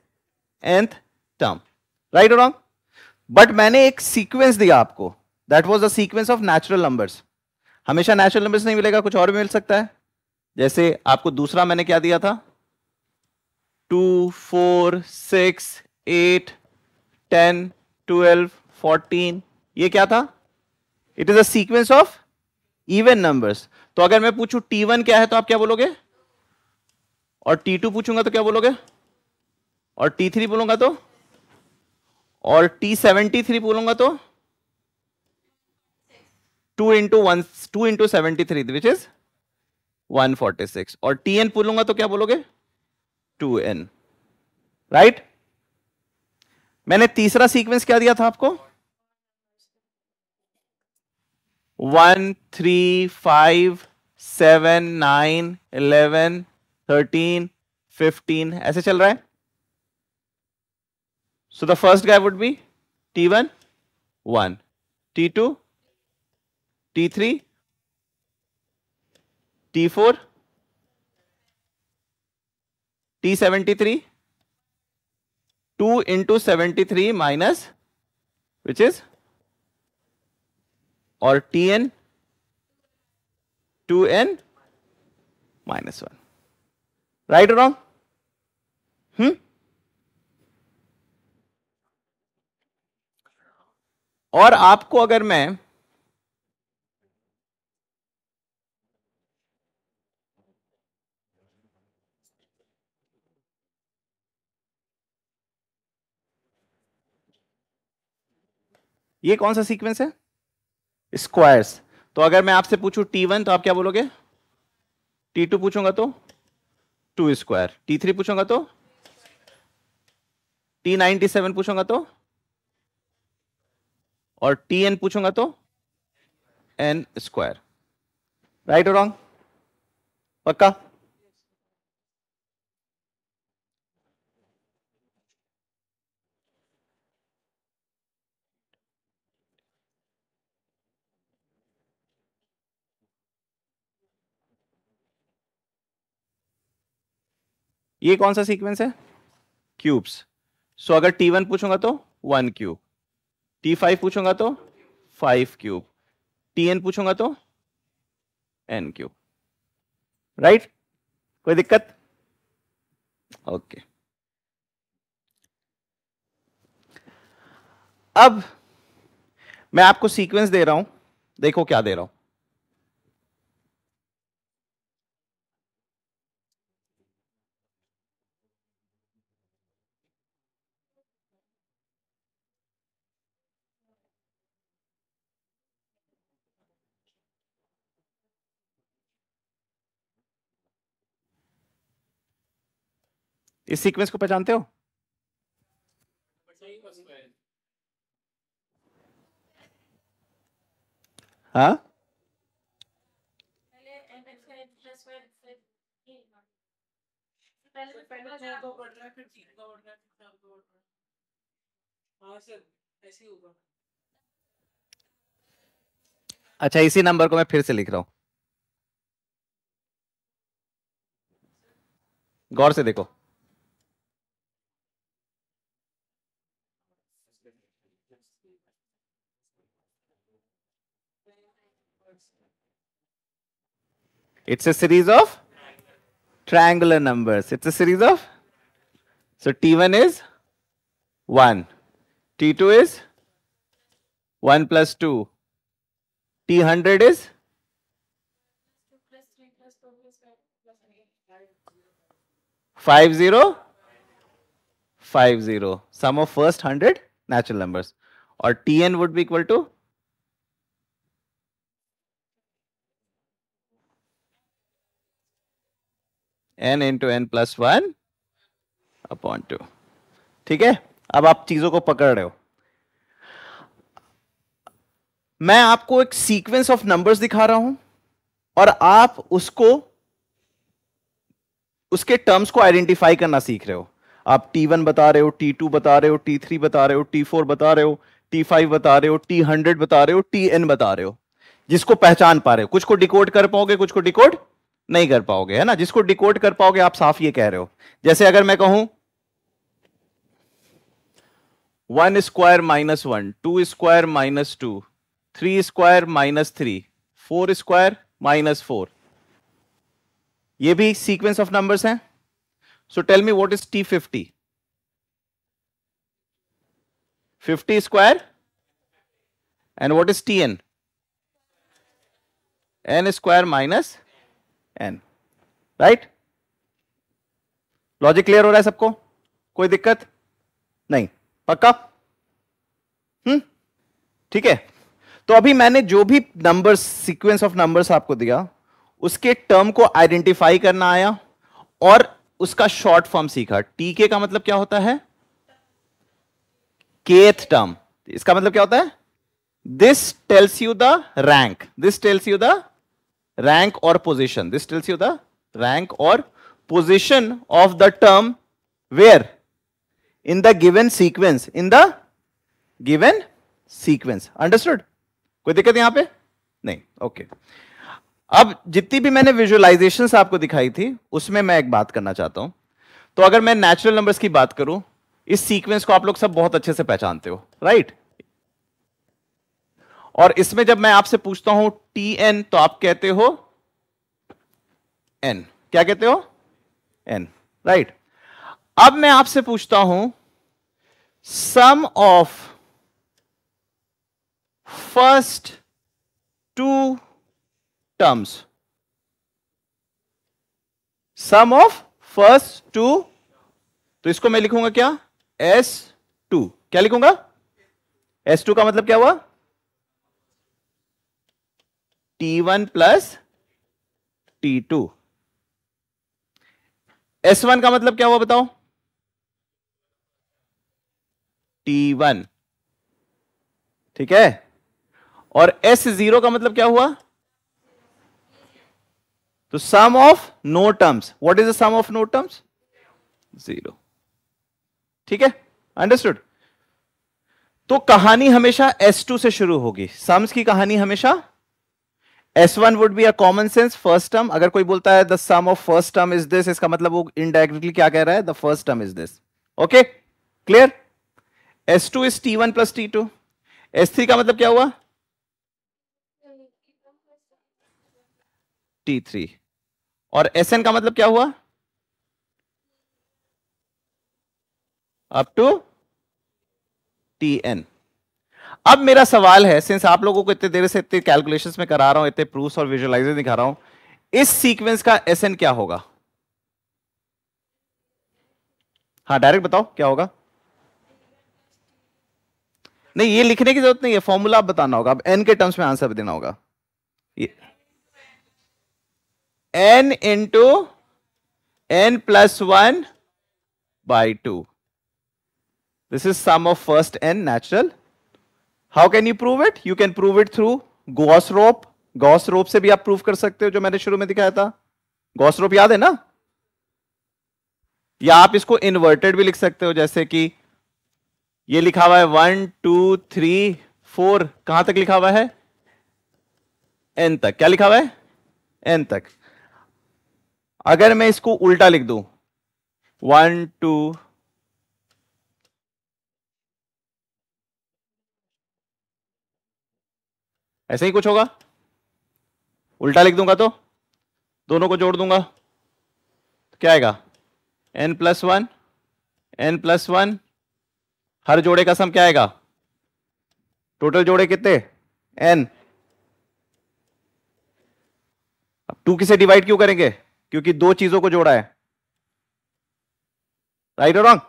nth term. Right और wrong? But मैंने एक sequence दिया आपको, that was the sequence of natural numbers. हमेशा natural numbers नहीं मिलेगा, कुछ और भी मिल सकता है। जैसे आपको दूसरा मैंने क्या दिया था? 2 4 6 8 10 12 14। ये क्या था? It is a sequence of even numbers. तो अगर मैं पूछूं T1 क्या है, तो आप क्या बोलोगे? और T2 पूछूंगा तो क्या बोलोगे? और T3 बोलूंगा तो? और T73 बोलूंगा तो? 2 इंटू 1, 2 इंटू 73 विच इज 146। और Tn बोलूंगा तो क्या बोलोगे? 2n। राइट? मैंने तीसरा सीक्वेंस क्या दिया था आपको? 1 3 5 7 9 11 13 15 ऐसे चल रहा है। So the first guy would be T1 1, T2 T3 T4 T73, 2 into 73 minus which is, or Tn 2n minus 1. Right or wrong? और आपको अगर मैं ये कौन सा सीक्वेंस है? स्क्वायर्स। तो अगर मैं आपसे पूछूं T1 तो आप क्या बोलोगे? T2 पूछूंगा तो 2 स्क्वायर, T3 पूछूंगा तो, T97 पूछूंगा तो, और Tn पूछूंगा तो n स्क्वायर। राइट और रॉन्ग? पक्का? ये कौन सा सीक्वेंस है? क्यूब्स। सो अगर T1 पूछूंगा तो 1 क्यूब, T5 पूछूंगा तो 5 क्यूब, Tn पूछूंगा तो n क्यूब। राइट? कोई दिक्कत? ओके। अब मैं आपको सीक्वेंस दे रहा हूं, देखो क्या दे रहा हूं। इस सीक्वेंस को पहचानते हो? हाँ, अच्छा इसी नंबर को मैं फिर से लिख रहा हूं, गौर से देखो। It's a series of triangular numbers. It's a series of, so T1 is 1, T2 is 1 plus 2, T100 is 50 50, sum of first 100 natural numbers, और Tn would be equal to n into n plus 1 upon 2। ठीक है, अब आप चीजों को पकड़ रहे हो। मैं आपको एक सीक्वेंस ऑफ नंबर्स दिखा रहा हूं और आप उसको, उसके टर्म्स को आइडेंटिफाई करना सीख रहे हो। आप T1 बता रहे हो, T2 बता रहे हो, T3 बता रहे हो, T4 बता रहे हो, T5 बता रहे हो, T100 बता रहे हो, Tn बता रहे हो। जिसको पहचान पा रहे हो, कुछ को डिकोड कर पाओगे, कुछ को डिकोड नहीं कर पाओगे, है ना। जिसको डिकोड कर पाओगे आप साफ ये कह रहे हो, जैसे अगर मैं कहूं 1 square minus 1, 2 square minus 2, 3 square minus 3, 4 square minus 4, ये भी सीक्वेंस ऑफ नंबर्स हैं। So tell me what is T50? 50 square, and what is Tn? n square minus n, right. Logic clear हो रहा है सबको? कोई दिक्कत नहीं? पक्का? ठीक है। तो अभी मैंने जो भी नंबर्स, सीक्वेंस ऑफ नंबर्स आपको दिया, उसके टर्म को आइडेंटिफाई करना आया और उसका शॉर्ट फॉर्म सीखा। टीके का मतलब क्या होता है? Kth term. इसका मतलब क्या होता है? This tells you the rank, this tells you the rank और position, this tells you the rank और position of the term where in the given sequence, in the given sequence. Understood? कोई दिक्कत यहां पे नहीं? ओके। अब जितनी भी मैंने विजुअलाइजेशंस आपको दिखाई थी उसमें मैं एक बात करना चाहता हूं। तो अगर मैं नेचुरल नंबर्स की बात करूं, इस सीक्वेंस को आप लोग सब बहुत अच्छे से पहचानते हो, राइट। और इसमें जब मैं आपसे पूछता हूं Tn, तो आप कहते हो n। क्या कहते हो? n, right. अब मैं आपसे पूछता हूं sum of first two terms, sum of first two, तो इसको मैं लिखूंगा क्या? S2। क्या लिखूंगा? S2 का मतलब क्या हुआ? T1 plus T2। S1 का मतलब क्या हुआ बताओ? T1, ठीक है। और S0 का मतलब क्या हुआ? तो sum of no terms. What is the sum of no terms? 0। ठीक है, अंडरस्टूड। तो कहानी हमेशा S2 से शुरू होगी, सम्स की कहानी हमेशा। S1 would be a common sense first term. अगर कोई बोलता है the sum of first term is this, इसका मतलब वो इनडायरेक्टली क्या कह रहा है? The first term is this. Okay, clear. S2 is T1 plus T2। S3 का मतलब क्या हुआ? T3। और Sn का मतलब क्या हुआ? Up to Tn। अब मेरा सवाल है, सिंस आप लोगों को इतने देर से इतने कैलकुलेशंस में करा रहा हूं, इतने प्रूफ्स और विजुअलाइजर दिखा रहा हूं, इस सीक्वेंस का Sn क्या होगा? हाँ, डायरेक्ट बताओ क्या होगा। नहीं, ये लिखने की जरूरत नहीं है, फॉर्मूला आप बताना होगा। अब n के टर्म्स में आंसर देना होगा। n into n plus 1 by 2। This is sum of first n natural. How can you prove it? You can prove it through Gauss rope. Gauss rope से भी आप प्रूव कर सकते हो, जो मैंने शुरू में दिखाया था। गॉस रोप याद है ना? या आप इसको इन्वर्टेड भी लिख सकते हो, जैसे कि ये लिखा हुआ है 1 2 3 4, कहां तक लिखा हुआ है? n तक। क्या लिखा हुआ है? n तक। अगर मैं इसको उल्टा लिख दूं 1 2, ऐसे ही कुछ होगा। उल्टा लिख दूंगा तो दोनों को जोड़ दूंगा तो क्या आएगा? n प्लस 1, n प्लस 1, हर जोड़े का सम क्या आएगा? टोटल जोड़े कितने? n। अब 2 किसे डिवाइड क्यों करेंगे? क्योंकि दो चीजों को जोड़ा है, राइट और रॉन्ग?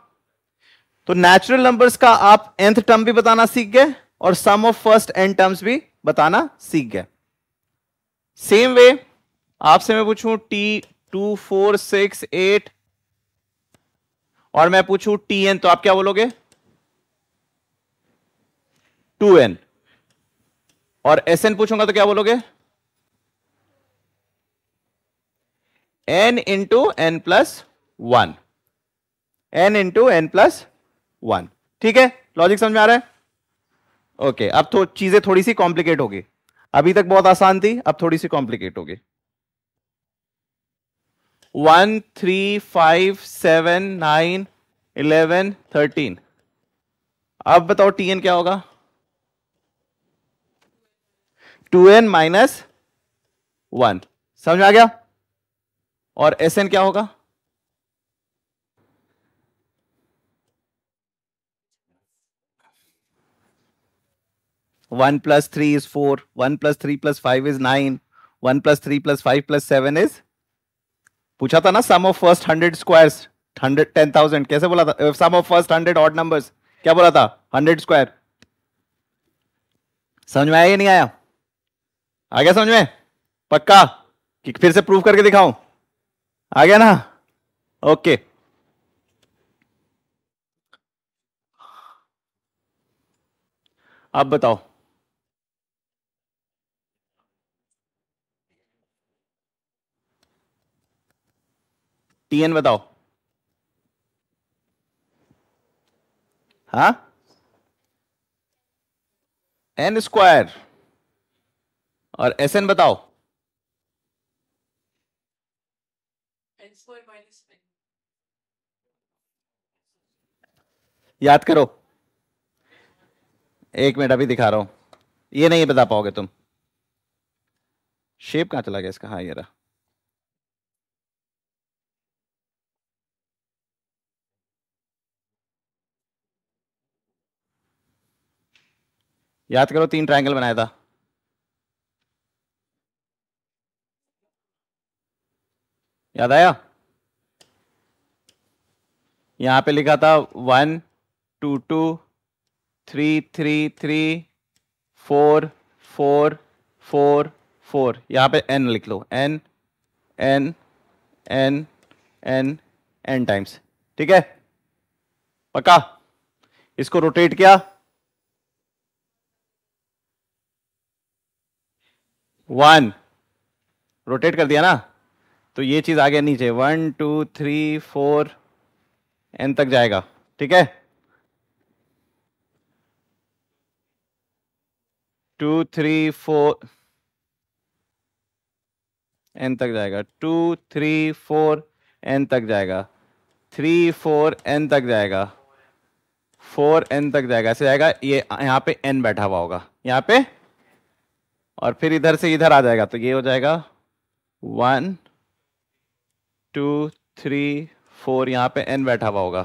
तो नेचुरल नंबर्स का आप nth टर्म भी बताना सीख गए और sum of first n terms भी बताना सीख गए। सेम वे आपसे मैं पूछूं T2 4 6 8 और मैं पूछूं Tn, तो आप क्या बोलोगे? 2n। और Sn पूछूंगा तो क्या बोलोगे? n into n plus one, n into n plus one. ठीक है, लॉजिक समझ में आ रहा है? ओके, अब तो चीजें थोड़ी सी कॉम्प्लिकेट होगी। अभी तक बहुत आसान थी, अब थोड़ी सी कॉम्प्लिकेट होगी। 1 3 5 7 9 11 13। अब बताओ Tn क्या होगा? 2n minus 1। समझ में आ गया? और Sn क्या होगा? 1 plus 3 is 4, 1 plus 3 plus 5 is 9, 1 plus 3 plus 5 plus 7 is, पूछा था ना सम ऑफ फर्स्ट 100 स्क्वायर्स, 100 10,000 कैसे बोला था? सम ऑफ फर्स्ट 100 ऑड नंबर्स क्या बोला था? 100 स्क्वायर। समझ में आया या नहीं आया? आ गया समझ में? पक्का कि फिर से प्रूव करके दिखाऊं? आ गया ना? ओके, अब बताओ Tn बताओ। हाँ, n स्क्वायर। और Sn बताओ। याद करो, एक मिनट अभी दिखा रहा हूं, ये नहीं बता पाओगे तुम। शेप कहां चला गया इसका? हाँ ये रहा। याद करो, 3 ट्रायंगल बनाया था। याद आया? यहां पे लिखा था 1 2 2 3 3 3 4 4 4 4। यहां पे n लिख लो, n n n n n times. ठीक है, पक्का? इसको रोटेट किया, 1 रोटेट कर दिया ना, तो ये चीज आगे नीचे 1 2 3 4 n तक जाएगा। ठीक है, 2 3 4 n तक जाएगा, 2 3 4 n तक जाएगा, 3 4 n तक जाएगा, 4 n तक जाएगा, ऐसे जाएगा। ये यहाँ पे n बैठा हुआ होगा यहाँ पे, और फिर इधर से इधर आ जाएगा, तो ये हो जाएगा 1 2 3 4, यहाँ पे n बैठा हुआ होगा।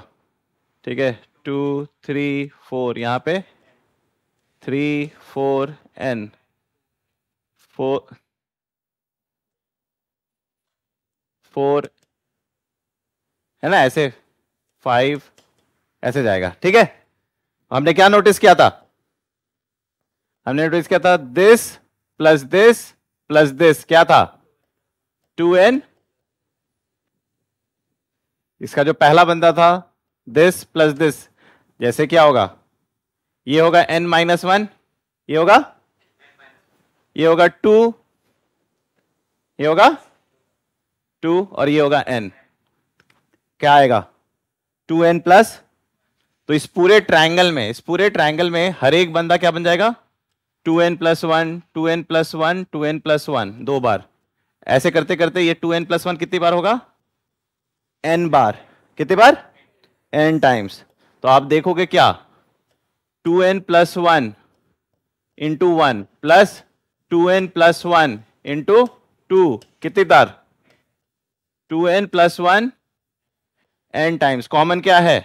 ठीक है, 2 3 4, यहाँ पे 3 4 n 4 4 है ना, ऐसे 5 ऐसे जाएगा। ठीक है, हमने क्या नोटिस किया था? हमने नोटिस किया था दिस प्लस दिस क्या था? 2n। इसका जो पहला बंदा था दिस प्लस दिस, जैसे क्या होगा? ये होगा n माइनस 1, ये होगा 2, ये होगा 2, और ये होगा n। क्या आएगा? 2n plus. तो इस पूरे ट्रायंगल में हर एक बंदा क्या बन जाएगा? 2n plus 1 2n plus 1 2n plus 1, 2 बार। ऐसे करते करते ये 2n प्लस 1 कितनी बार होगा? n बार। कितनी बार? n times. तो आप देखोगे क्या, 2n plus 1 into 1 plus 2n plus 1 into 2, कितनी बार? 2n plus 1 n times. Common क्या है?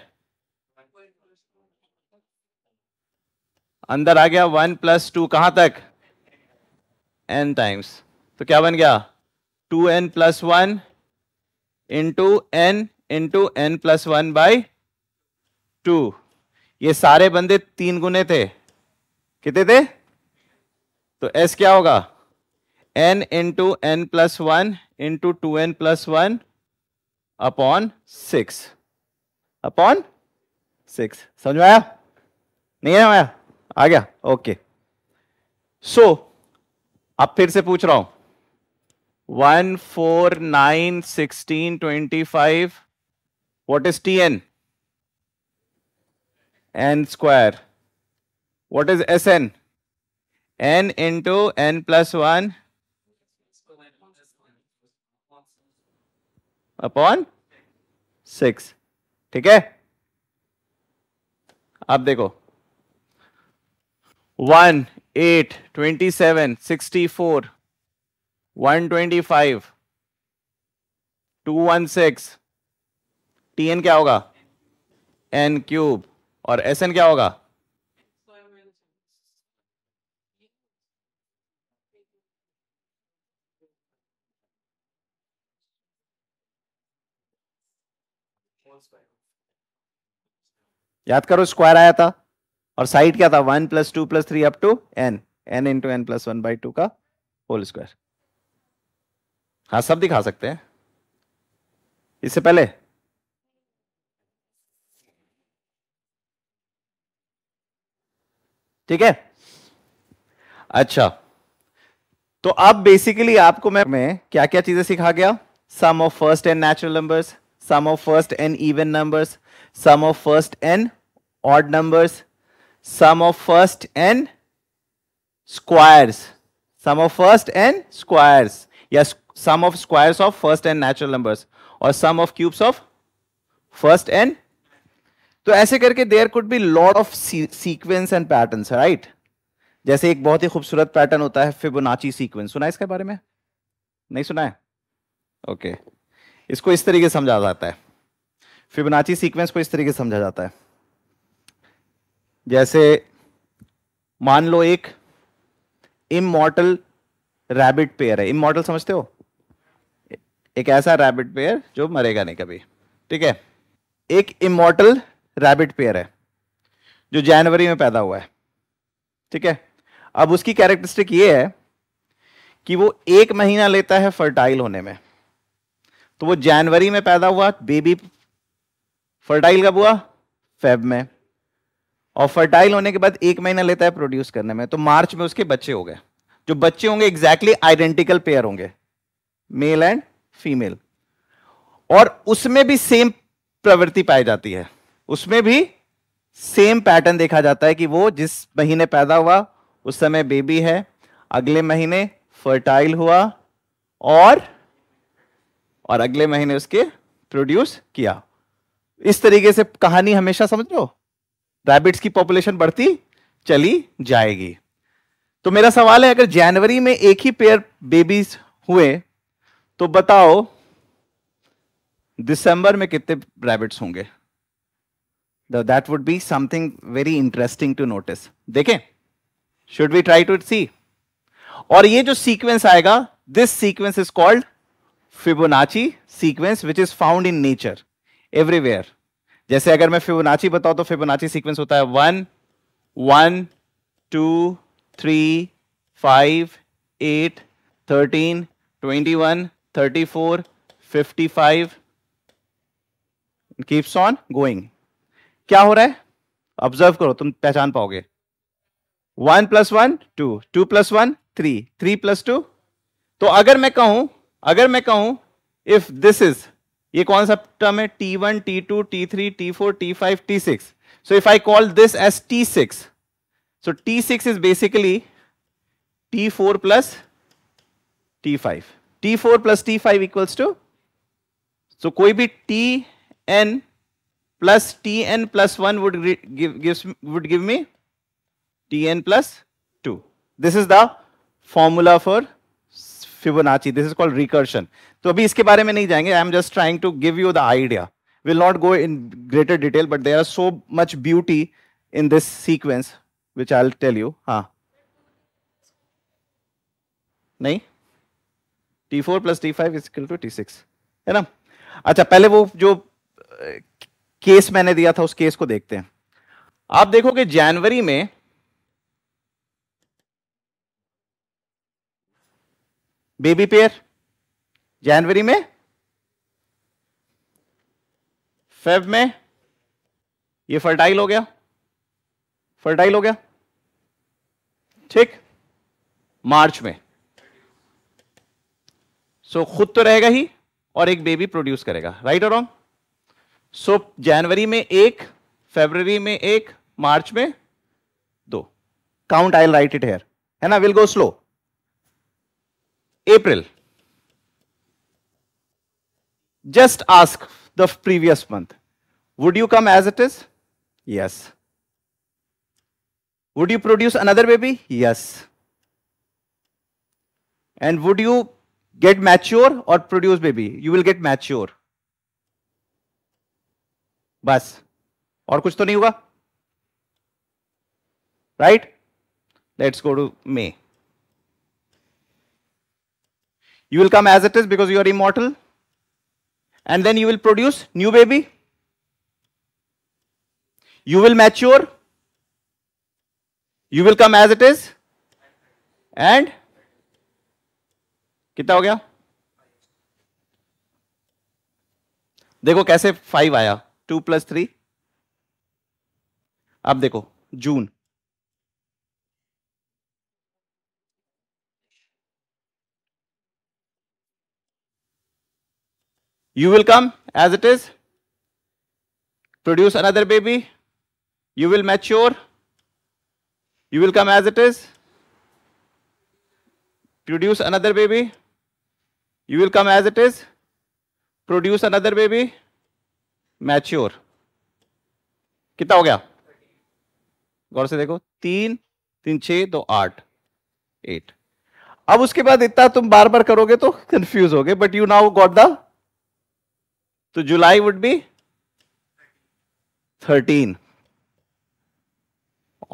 अंदर आ गया 1 प्लस 2, कहां तक? n times. तो क्या बन गया? 2n plus 1 into n plus 1 by 2। ये सारे बंदे 3 गुने थे, कितने थे? तो s क्या होगा? n into n plus 1 into 2n plus 1 upon 6 upon 6। समझ में आया? नहीं है आया? आ गया? ओके। सो अब फिर से पूछ रहा हूं, 1 4 9 16 25, what is Tn? n square. What is Sn? n into n plus 1 upon 6। ठीक है? अब देखो, 1 8 27 64 125 216, Tn क्या होगा? n cube. और Sn क्या होगा? याद करो, स्क्वायर आया था और साइड क्या था? 1 plus 2 plus 3 up to n, n into n plus 1/2 का होल स्क्वायर। हाँ, सब दिखा सकते हैं। इससे पहले ठीक है? अच्छा, तो अब बेसिकली आपको मैं क्या क्या चीजें सिखा गया? Sum of first n natural numbers, sum of first n even numbers, sum of first n odd numbers, sum of first n squares, sum of first n squares या sum of squares of first n natural numbers, और sum of cubes of first n. तो ऐसे करके there could be lot of sequence and patterns, right? जैसे एक बहुत ही खूबसूरत pattern होता है फिबोनाची सीक्वेंस, सुना है इसके बारे में? नहीं सुना है? ओके। इसको इस तरीके से समझा जाता है, फिबोनाची सीक्वेंस को इस तरीके से समझा जाता है, जैसे मान लो एक इमॉर्टल रैबिट पेयर है। इमॉर्टल समझते हो? एक ऐसा रैबिट पेयर जो मरेगा नहीं कभी, ठीक है? एक इमॉर्टल रैबिट पेयर है जो जनवरी में पैदा हुआ है, ठीक है? अब उसकी कैरेक्टरिस्टिक ये है कि वो 1 महीना लेता है फर्टाइल होने में। तो वो जनवरी में पैदा हुआ, बेबी फर्टाइल कब हुआ? फेब में। और फर्टाइल होने के बाद 1 महीना लेता है प्रोड्यूस करने में, तो मार्च में उसके बच्चे हो गए। जो बच्चे होंगे एग्जैक्टली आइडेंटिकल पेयर होंगे, मेल एंड फीमेल। और उसमें भी सेम प्रवृत्ति पाई जाती है, उसमें भी सेम पैटर्न देखा जाता है कि वो जिस महीने पैदा हुआ उस समय बेबी है, अगले महीने फर्टाइल हुआ और अगले महीने उसके प्रोड्यूस किया। इस तरीके से कहानी हमेशा समझ लो, रैबिट्स की पॉपुलेशन बढ़ती चली जाएगी। तो मेरा सवाल है, अगर जनवरी में एक ही पेयर बेबीज हुए तो बताओ दिसंबर में कितने रैबिट्स होंगे? That would be something very interesting to notice. देखें, should we try to see? और ये जो सीक्वेंस आएगा, this sequence is called Fibonacci sequence, which is found in nature everywhere. जैसे अगर मैं फिबोनाची बताऊं तो फिबोनाची सीक्वेंस होता है 1 1 2 3 5 8 13 21 34 55, कीप्स ऑन गोइंग। क्या हो रहा है? ऑब्जर्व करो, तुम पहचान पाओगे। 1 प्लस 1 2, 2 प्लस 1 3, 3 प्लस 2। तो अगर मैं कहूं इफ दिस इज, ये कौन सा टर्म है? T1 T2 T3 T4 T5 T6। so if I call this as T6, so T6 is basically T4 plus T5। T4 plus T5 equals to, so कोई भी Tn plus Tn plus 1 would give me Tn plus 2. This is the formula for Fibonacci. This is called recursion. तो अभी इसके बारे में नहीं जाएंगे. I am just trying to give you the idea. Will not go in greater detail, but there is so much beauty in this sequence, which I'll tell you. हाँ, नहीं, T4 plus T5 is equal to T6, है ना? अच्छा, पहले वो जो case मैंने दिया था उस केस को देखते हैं. आप देखोगे जनवरी में बेबी पेयर, जनवरी में, फेब में ये फर्टाइल हो गया, फर्टाइल हो गया, ठीक। मार्च में सो खुद तो रहेगा ही और एक बेबी प्रोड्यूस करेगा, राइट और रॉन्ग। सो जनवरी में एक, फरवरी में एक, मार्च में दो। Count, I will write it here, है ना, will go slow. April, just ask the previous month, would you come as it is? Yes. Would you produce another baby? Yes. And would you get mature or produce baby? You will get mature. बस, और कुछ तो नहीं होगा, right? Let's go to May. You will come as it is because you are immortal. And then you will produce new baby. You will mature. You will come as it is. And कितना हो गया? देखो कैसे 5 आया, 2 + 3। अब देखो जून, you will come as it is, produce another baby, you will mature, you will come as it is, produce another baby, you will come as it is, produce another baby, mature। कितना हो गया? गौर से देखो, 3 3 6 2 8 8। अब उसके बाद इतना तुम बार बार करोगे तो कंफ्यूज होगे, but you now got the, तो जुलाई would be 13,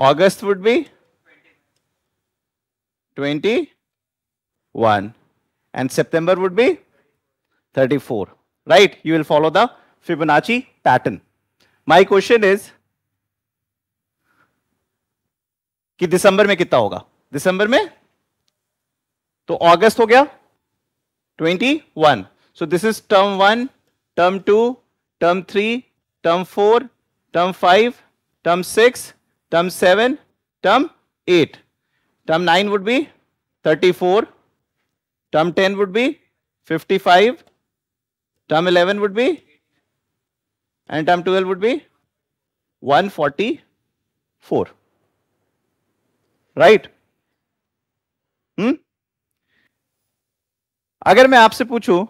August would be 21, and September would be 34, right? You will follow the Fibonacci pattern. My question is कि दिसंबर में कितना होगा? दिसंबर में तो अगस्त हो गया 21, so this is term 1, term 2, term 3, term 4, term 5, term 6, term 7, term 8, term 9 would be 34, term 10 would be 55, term 11 would be, and term 12 would be 144, right? अगर मैं आपसे पूछूं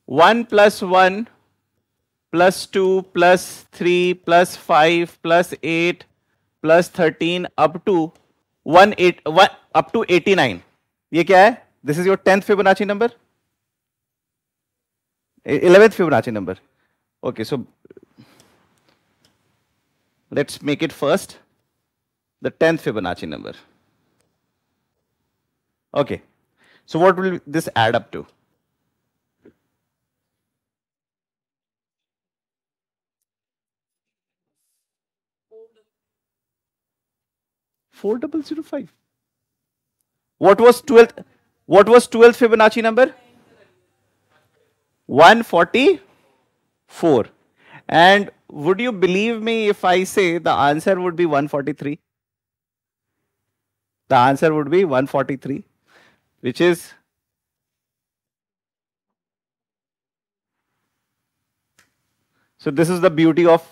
1 + 1 + 2 + 3 + 5 + 8 + 13 up to 89, ये क्या है? This is your 10th Fibonacci number, 11th Fibonacci number. Okay, so let's make it first the 10th Fibonacci number. Okay, so what will this add up to? $4,005. What was 12th? What was 12th Fibonacci number? 144. And would you believe me if I say the answer would be 143? The answer would be 143, which is so this is the beauty of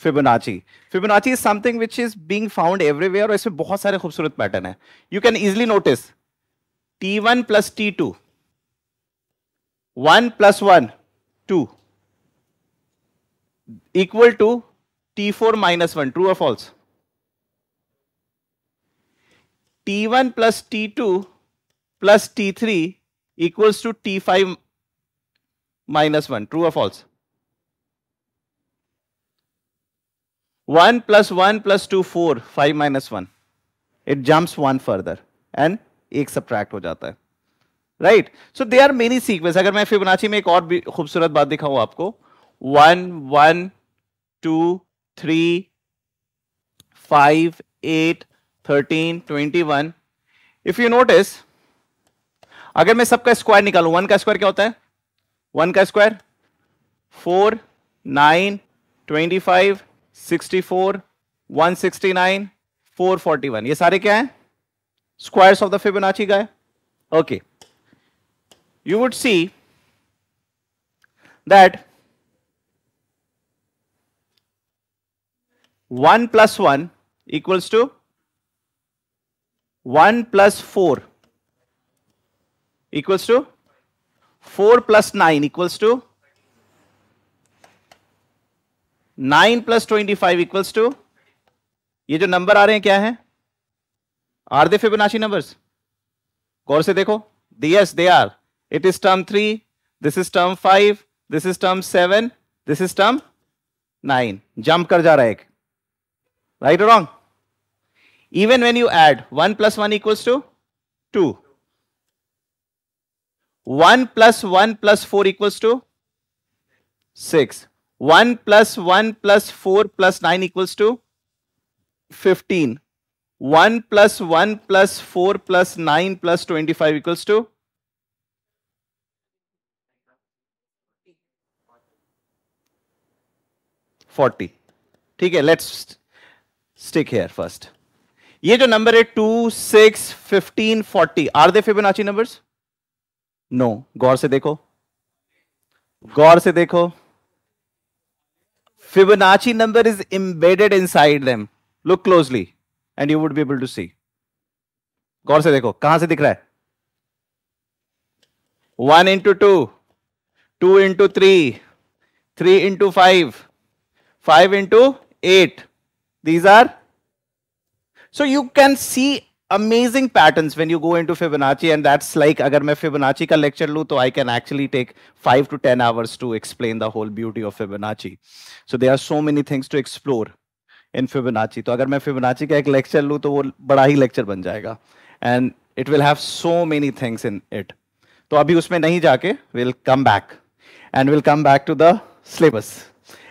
Fibonacci. Fibonacci is something which is being found everywhere और इसमें बहुत सारे खूबसूरत pattern है. You can easily notice T1 plus T2, 1 plus 1, 2, equal to T4 minus 1. True or false? T1 plus T2 plus T3 equals to T5 minus 1. True or false? 1 plus 1 plus 2, 4, 5 minus 1. It jumps one further and एक subtract हो जाता है. Right? So there are many sequences. अगर मैं Fibonacci में एक और भी खूबसूरत बात दिखाऊं आपको, 1, 1, 2, 3, 5, 8, 13, 21. If you notice, अगर मैं सबका स्क्वायर निकालूं, 1 का स्क्वायर क्या होता है? 1 का स्क्वायर 4, 9, 25, 64, 169, 441. ये सारे क्या हैं? Squares of the Fibonacci guy. Okay. You would see that 1 plus 1 equals to 1 plus 4 equals to 4 plus 9 equals to 9 plus 25 equals to, ये जो नंबर आ रहे हैं क्या है? Are they Fibonacci numbers? गौर से देखो. Yes, they are. It is term 3, this is term 5, this is term 7, this is term 9. Jump कर जा रहा है एक. Right or wrong? Even when you add 1 plus 1 equals to 2. 1 plus 1 plus 4 equals to 6. 1 plus 1 plus 4 plus 9 equals to 15. 1 plus 1 plus 4 plus 9 plus 25 equals to 40. ठीक है, let's stick here first. ये जो number है 2, 6, 15, 40, are they Fibonacci numbers? No. गौर से देखो, गौर से देखो. Fibonacci number is embedded inside them. Look closely and you would be able to see. गौर से देखो, कहां से दिख रहा है? 1 into 2, 2 into 3, 3 into 5, 5 into 8. These are, so you can see amazing patterns when you go into Fibonacci, and that's like, अगर मैं Fibonacci का lecture लूं तो I can actually take 5 to 10 hours to explain the whole beauty of Fibonacci. So there are so many things to explore in Fibonacci. तो अगर मैं Fibonacci का एक lecture लूं तो वो बड़ा ही lecture बन जाएगा, and it will have so many things in it. तो अभी उसमें नहीं जाके we'll come back and we'll come back to the syllabus.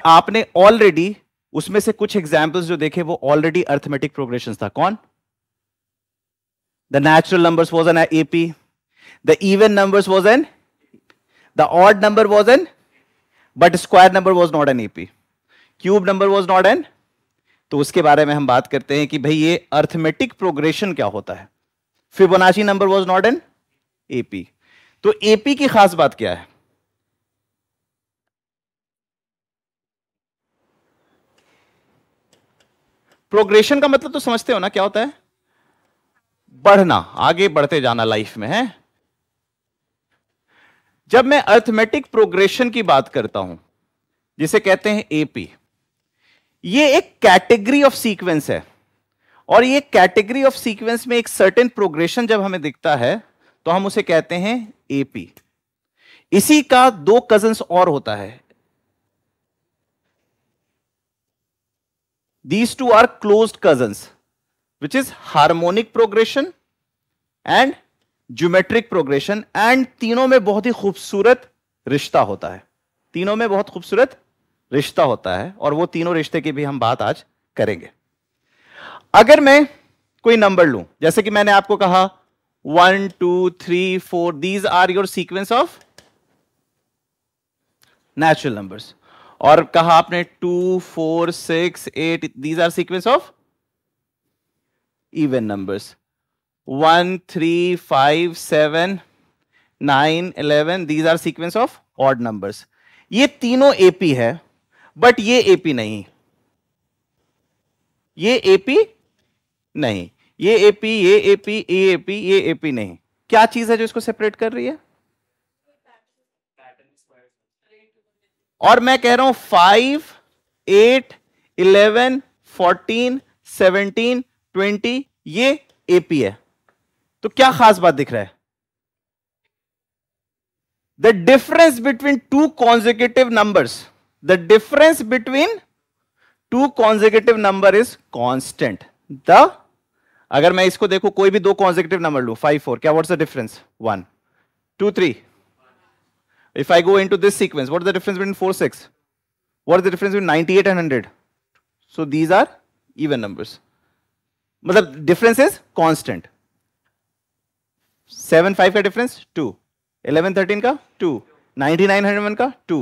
आपने already उसमें से कुछ एग्जाम्पल्स जो देखे वो ऑलरेडी अर्थमेटिक प्रोग्रेशन था. कौन? The natural numbers was an AP, the even numbers was an, the odd number was an, but square number was not an AP, cube number was not an. तो उसके बारे में हम बात करते हैं कि भाई ये अर्थमेटिक प्रोग्रेशन क्या होता है. Fibonacci number was not an AP. तो एपी की खास बात क्या है? प्रोग्रेशन का मतलब तो समझते हो ना, क्या होता है? बढ़ना, आगे बढ़ते जाना लाइफ में है. जब मैं अर्थमेटिक प्रोग्रेशन की बात करता हूं, जिसे कहते हैं एपी, ये एक कैटेगरी ऑफ सीक्वेंस है. और ये कैटेगरी ऑफ सीक्वेंस में एक सर्टेन प्रोग्रेशन जब हमें दिखता है तो हम उसे कहते हैं एपी. इसी का दो कजन्स और होता है. These two are closed cousins, which is harmonic progression and geometric progression, and तीनों में बहुत ही खूबसूरत रिश्ता होता है. तीनों में बहुत खूबसूरत रिश्ता होता है, और वो तीनों रिश्ते की भी हम बात आज करेंगे. अगर मैं कोई नंबर लूं, जैसे कि मैंने आपको कहा 1, 2, 3, 4, these are your sequence of natural numbers. और कहा आपने 2, 4, 6, 8, these are sequence of even numbers. 1, 3, 5, 7, 9, 11, these are sequence of odd numbers. ये तीनों एपी है, बट ये एपी नहीं, ये एपी नहीं, ये एपी, ये एपी, ये एपी, ये एपी नहीं. क्या चीज है जो इसको सेपरेट कर रही है? और मैं कह रहा हूं 5, 8, 11, 14, 17, 20 ये एपी है. तो क्या खास बात दिख रहा है? The difference between two consecutive numbers, the difference between two consecutive number is constant. अगर मैं इसको देखूं, कोई भी दो कॉन्जिक्यूटिव नंबर लूं, 5, 4, क्या what's the difference? 1, 2, 3. If I go into this sequence, what is the difference between 4, 6? What is the difference between 98 and 100? so these are even numbers. मतलब difference is constant. 7 5 का difference 2, 11 13 का 2, 99 101 का 2.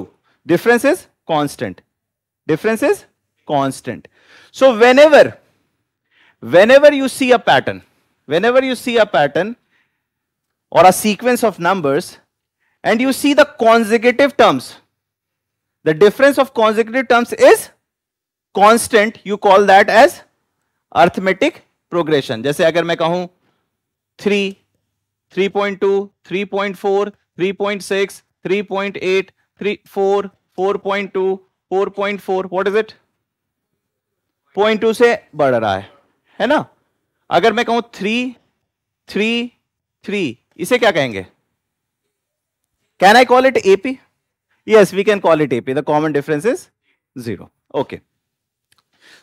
Difference is constant. Difference is constant. So whenever you see a pattern, or a sequence of numbers, and you see the consecutive terms, the difference of consecutive terms is constant, you call that as arithmetic progression. जैसे अगर मैं कहूं 3, 3.2, 3.4, 3.6, 3.8, 4, 4.2, 4.4, what is it? 0.2 से बढ़ रहा है ना? अगर मैं कहूं 3, 3, 3, इसे क्या कहेंगे? Can I call it AP? Yes, we can call it AP. The common difference is 0. Okay.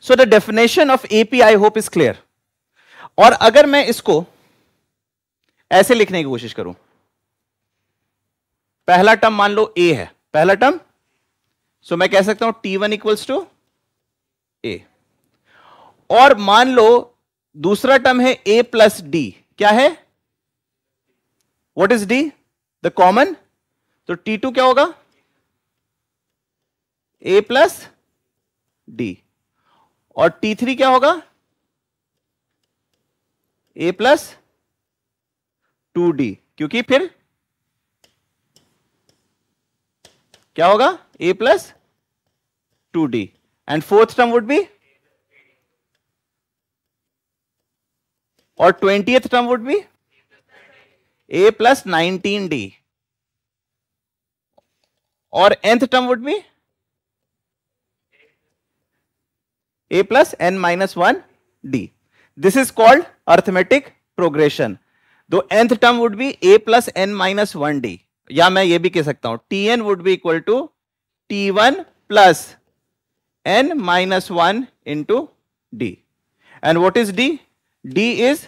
So the definition of AP I hope is clear. और अगर मैं इसको ऐसे लिखने की कोशिश करूं, पहला टर्म मान लो A है, पहला टर्म, सो मैं कह सकता हूं T1 इक्वल्स टू A, और मान लो दूसरा टर्म है A प्लस D, क्या है? What is D? The common. तो T2 क्या होगा? A प्लस D, और T3 क्या होगा? A प्लस 2D, क्योंकि फिर क्या होगा? A plus 2D, and fourth term would B, और 20th term would B A plus 19D, और nth term would B A plus n minus 1D. This is called arithmetic progression. तो nth term would be A plus n minus 1D. या मैं ये भी कह सकता हूं Tn would be equal to T1 plus n minus 1 into D. And what is D? D is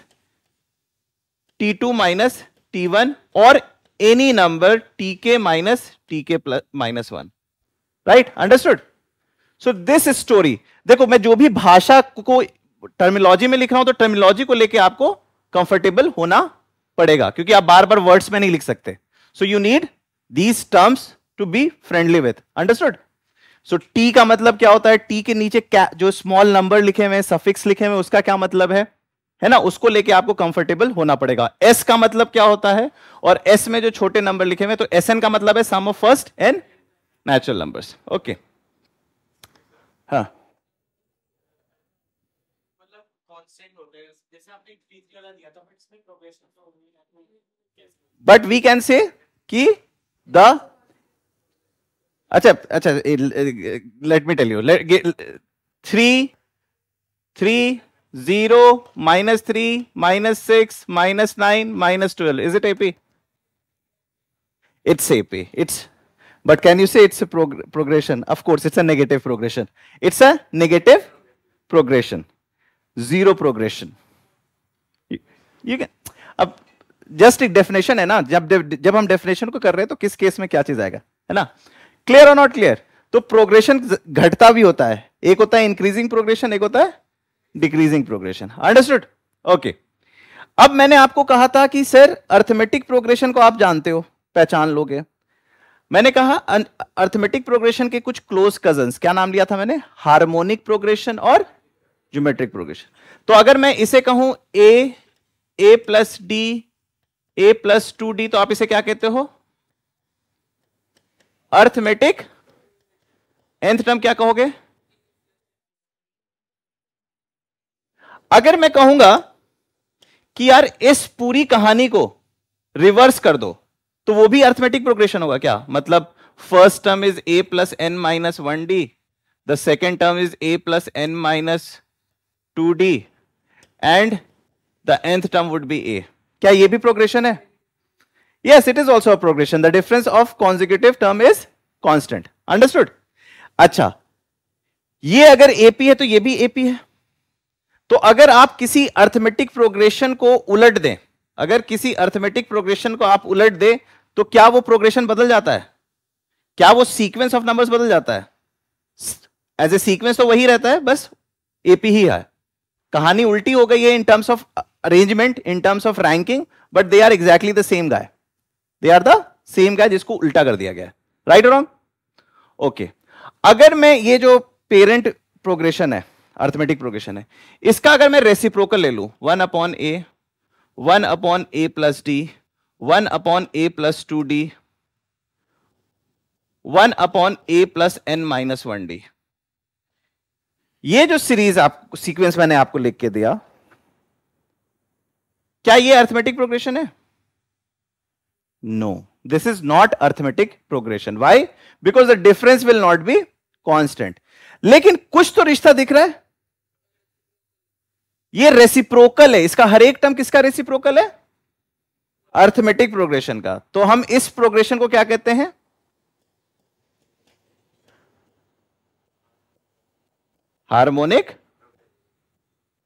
T2 minus T1 or any number Tk minus Tk plus minus 1. Right? Understood? So this story, देखो मैं जो भी भाषा को terminology में लिख रहा हूं तो टर्मिनोलॉजी को लेके आपको कंफर्टेबल होना पड़ेगा, क्योंकि आप बार बार वर्ड्स में नहीं लिख सकते. So you need these terms to be friendly with. Understood? So T का मतलब क्या होता है? टी के नीचे जो स्मॉल नंबर लिखे हुए, सफिक्स लिखे हुए, उसका क्या मतलब है ना? उसको लेके आपको कंफर्टेबल होना पड़ेगा. एस का मतलब क्या होता है? और एस में जो छोटे नंबर लिखे हुए, तो एस एन का मतलब है sum of first and natural numbers. Okay. हाँ, बट वी कैन से कि द अच्छा let me tell you, 3 3 0 -3 -6 -9 -12, is it AP? It's AP. It's, but can you say it's a progression? Of course, it's a negative progression. It's a negative progression. Zero progression. You can, अब just एक definition है ना, जब हम definition को कर रहे हैं तो किस केस में क्या चीज आएगा, है ना? क्लियर और नॉट क्लियर? तो प्रोग्रेशन घटता भी होता है, एक होता है इंक्रीजिंग प्रोग्रेशन, एक होता है डिक्रीजिंग प्रोग्रेशन. अंडरस्टूड? ओके. अब मैंने आपको कहा था कि सर अर्थमेटिक प्रोग्रेशन को आप जानते हो, पहचान लोगे. मैंने कहा अर्थमेटिक प्रोग्रेशन के कुछ क्लोज कजन्स, क्या नाम लिया था मैंने? हार्मोनिक प्रोग्रेशन और ज्योमेट्रिक प्रोग्रेशन. तो अगर मैं इसे कहूं a plus D, a plus 2d, तो आप इसे क्या कहते हो? अर्थमेटिक. nth टर्म क्या कहोगे? अगर मैं कहूंगा कि यार इस पूरी कहानी को रिवर्स कर दो, तो वो भी अर्थमेटिक प्रोग्रेशन होगा क्या? मतलब first term is a plus n minus 1d, the second term is a plus n minus 2d, and the nth term would B a. क्या ये भी प्रोग्रेशन है? Yes, it is also a progression. The difference of consecutive term is constant. Understood? अच्छा, ये अगर AP है तो ये भी AP है. तो अगर आप किसी अर्थमेटिक प्रोग्रेशन को उलट दें, अगर किसी अर्थमेटिक प्रोग्रेशन को आप उलट दें, तो क्या वो प्रोग्रेशन बदल जाता है? क्या वो सीक्वेंस ऑफ नंबर्स बदल जाता है? एज ए सीक्वेंस तो वही रहता है, बस एपी ही है। कहानी उल्टी हो गई है in terms of arrangement, in terms of ranking, but they are exactly the same guy. They are the same guy जिसको उल्टा कर दिया गया। राइट और रॉन्ग? ओके। अगर मैं ये जो पेरेंट प्रोग्रेशन है, अर्थमेटिक प्रोग्रेशन है, इसका अगर मैं रेसिप्रोकल ले लूं 1/a, 1/a plus D, 1/a plus 2d, 1/a plus n minus 1d, ये जो सीरीज आप सीक्वेंस मैंने आपको लिख के दिया, क्या ये अर्थमेटिक प्रोग्रेशन है? No, this is not arithmetic progression. Why? Because the difference will not be constant. लेकिन कुछ तो रिश्ता दिख रहा है, ये रेसिप्रोकल है। इसका हर एक टर्म किसका रेसिप्रोकल है? अर्थमेटिक प्रोग्रेशन का। तो हम इस प्रोग्रेशन को क्या कहते हैं? Harmonic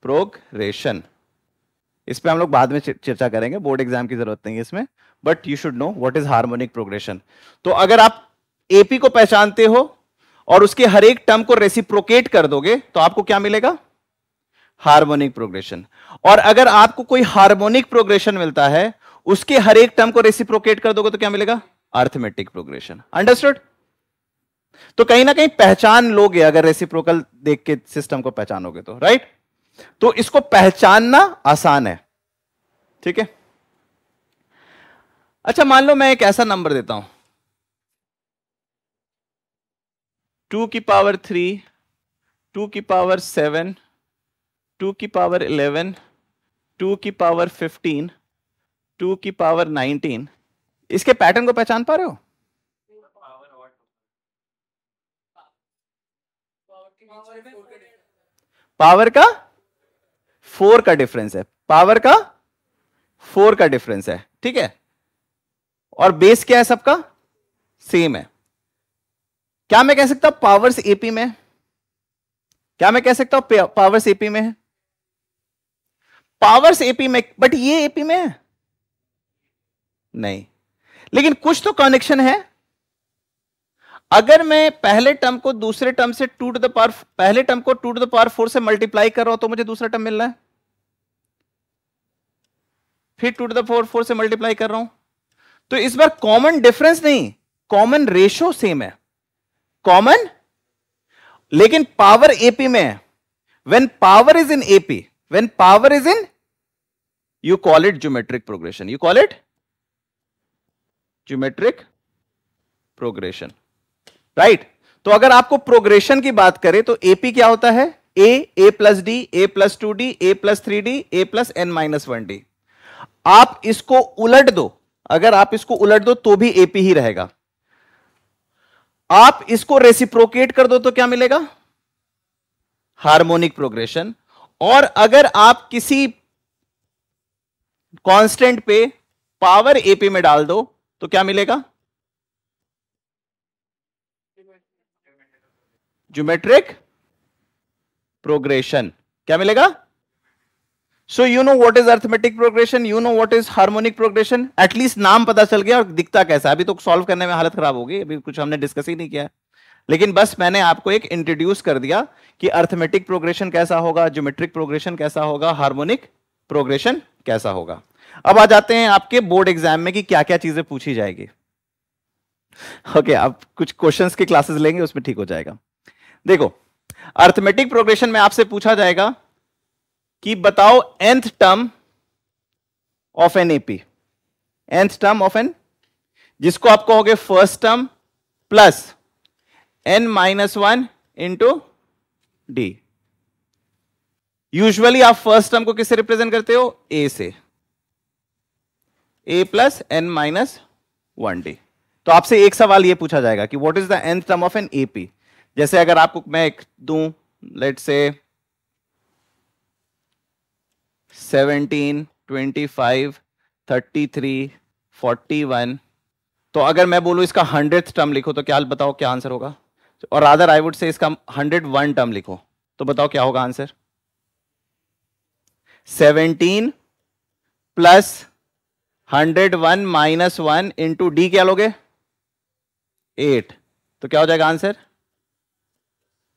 progression. इस पे हम लोग बाद में चर्चा करेंगे, बोर्ड एग्जाम की जरूरत नहीं है इसमें, but you should know what is harmonic progression. तो अगर आप एपी को पहचानते हो और उसके हर एक टर्म को रेसिप्रोकेट कर दोगे तो आपको क्या मिलेगा? Harmonic progression. और अगर आपको कोई हार्मोनिक प्रोग्रेशन मिलता है, उसके हर एक टर्म को रेसिप्रोकेट कर दोगे तो क्या मिलेगा? Arithmetic progression. अंडरस्टूड? तो कहीं ना कहीं पहचान लोगे अगर रेसिप्रोकल देख के सिस्टम को पहचानोगे तो, राइट? तो इसको पहचानना आसान है, ठीक है? अच्छा, मान लो मैं एक ऐसा नंबर देता हूं 2 की पावर 3, 2 की पावर 7, 2 की पावर 11, 2 की पावर 15, 2 की पावर 19। इसके पैटर्न को पहचान पा रहे हो? पावर का 4 का डिफरेंस है, पावर का 4 का डिफरेंस है, ठीक है? और बेस क्या है सबका? सेम है। क्या मैं कह सकता हूं पावर्स एपी में? क्या मैं कह सकता हूं पावर्स एपी में है? पावर्स एपी में, बट ये एपी में है नहीं। लेकिन कुछ तो कनेक्शन है। अगर मैं पहले टर्म को दूसरे टर्म से पहले टर्म को 2 टू द पावर 4 से मल्टीप्लाई कर रहा हूं तो मुझे दूसरा टर्म मिल रहा है, फिर 2 टू द पावर 4 से मल्टीप्लाई कर रहा हूं, तो इस बार कॉमन डिफरेंस नहीं, कॉमन रेशो सेम है, कॉमन, लेकिन पावर एपी में है। When power is in AP, when power is in, you call it geometric progression, you call it geometric progression, right? तो अगर आपको प्रोग्रेशन की बात करें तो एपी क्या होता है? ए प्लस डी, ए प्लस 2d, ए प्लस 3d, ए प्लस n माइनस 1d। आप इसको उलट दो, अगर आप इसको उलट दो तो भी एपी ही रहेगा। आप इसको रेसिप्रोकेट कर दो तो क्या मिलेगा? Harmonic progression. और अगर आप किसी कांस्टेंट पे पावर एपी में डाल दो तो क्या मिलेगा? Geometric progression. क्या मिलेगा? So you know what is arithmetic progression, you know what is harmonic progression. At least नाम पता चल गया और दिखता कैसा। अभी तो सॉल्व करने में हालत खराब होगी, अभी कुछ हमने डिस्कस ही नहीं किया, लेकिन बस मैंने आपको एक इंट्रोड्यूस कर दिया कि अर्थमेटिक प्रोग्रेशन कैसा होगा, ज्योमेट्रिक प्रोग्रेशन कैसा होगा, हार्मोनिक प्रोग्रेशन कैसा होगा। अब आ जाते हैं आपके बोर्ड एग्जाम में कि क्या क्या चीजें पूछी जाएगी। ओके, अब कुछ क्वेश्चंस की क्लासेस लेंगे, उसमें ठीक हो जाएगा। देखो, अर्थमेटिक प्रोग्रेशन में आपसे पूछा जाएगा कि बताओ nth term of an AP, nth term of an, जिसको आप कहोगे first term plus n minus 1 into D. Usually आप फर्स्ट टर्म को किससे रिप्रेजेंट करते हो? a से, a plus n minus 1d। तो आपसे एक सवाल यह पूछा जाएगा कि what is the nth term of an AP. जैसे अगर आपको मैं एक दूं, लेट्स से 17, 25, 33, 41, तो अगर मैं बोलूं इसका 100th टर्म लिखो तो क्या बताओ क्या आंसर होगा? और रादर आई वुड से इसका 101 टर्म लिखो तो बताओ क्या होगा answer? 17 plus 101 minus 1 into D क्या लोगे? 8, तो क्या हो जाएगा आंसर?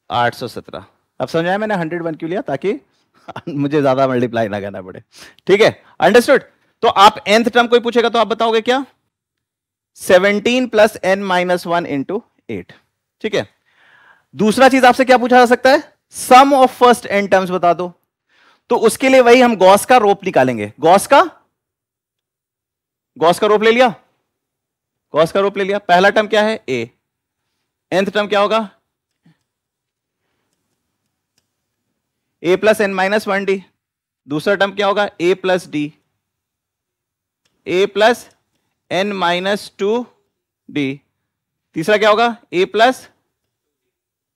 817। अब समझ आया मैंने 101 क्यों लिया, ताकि मुझे ज्यादा मल्टीप्लाई ना करना पड़े। ठीक है, अंडरस्टूड। तो आप nth टर्म कोई पूछेगा तो आप बताओगे क्या? 17 प्लस n माइनस 1 इंटू 8। ठीक है, दूसरा चीज आपसे क्या पूछा जा सकता है? Sum of first n terms बता दो। तो उसके लिए वही हम गॉस का रोप निकालेंगे। गॉस का रोप ले लिया, गॉस का रोप ले लिया। पहला टर्म क्या है? a। nth टर्म क्या होगा? a plus n minus 1d। दूसरा टर्म क्या होगा? a plus D, a plus n minus 2d। तीसरा क्या होगा? a प्लस,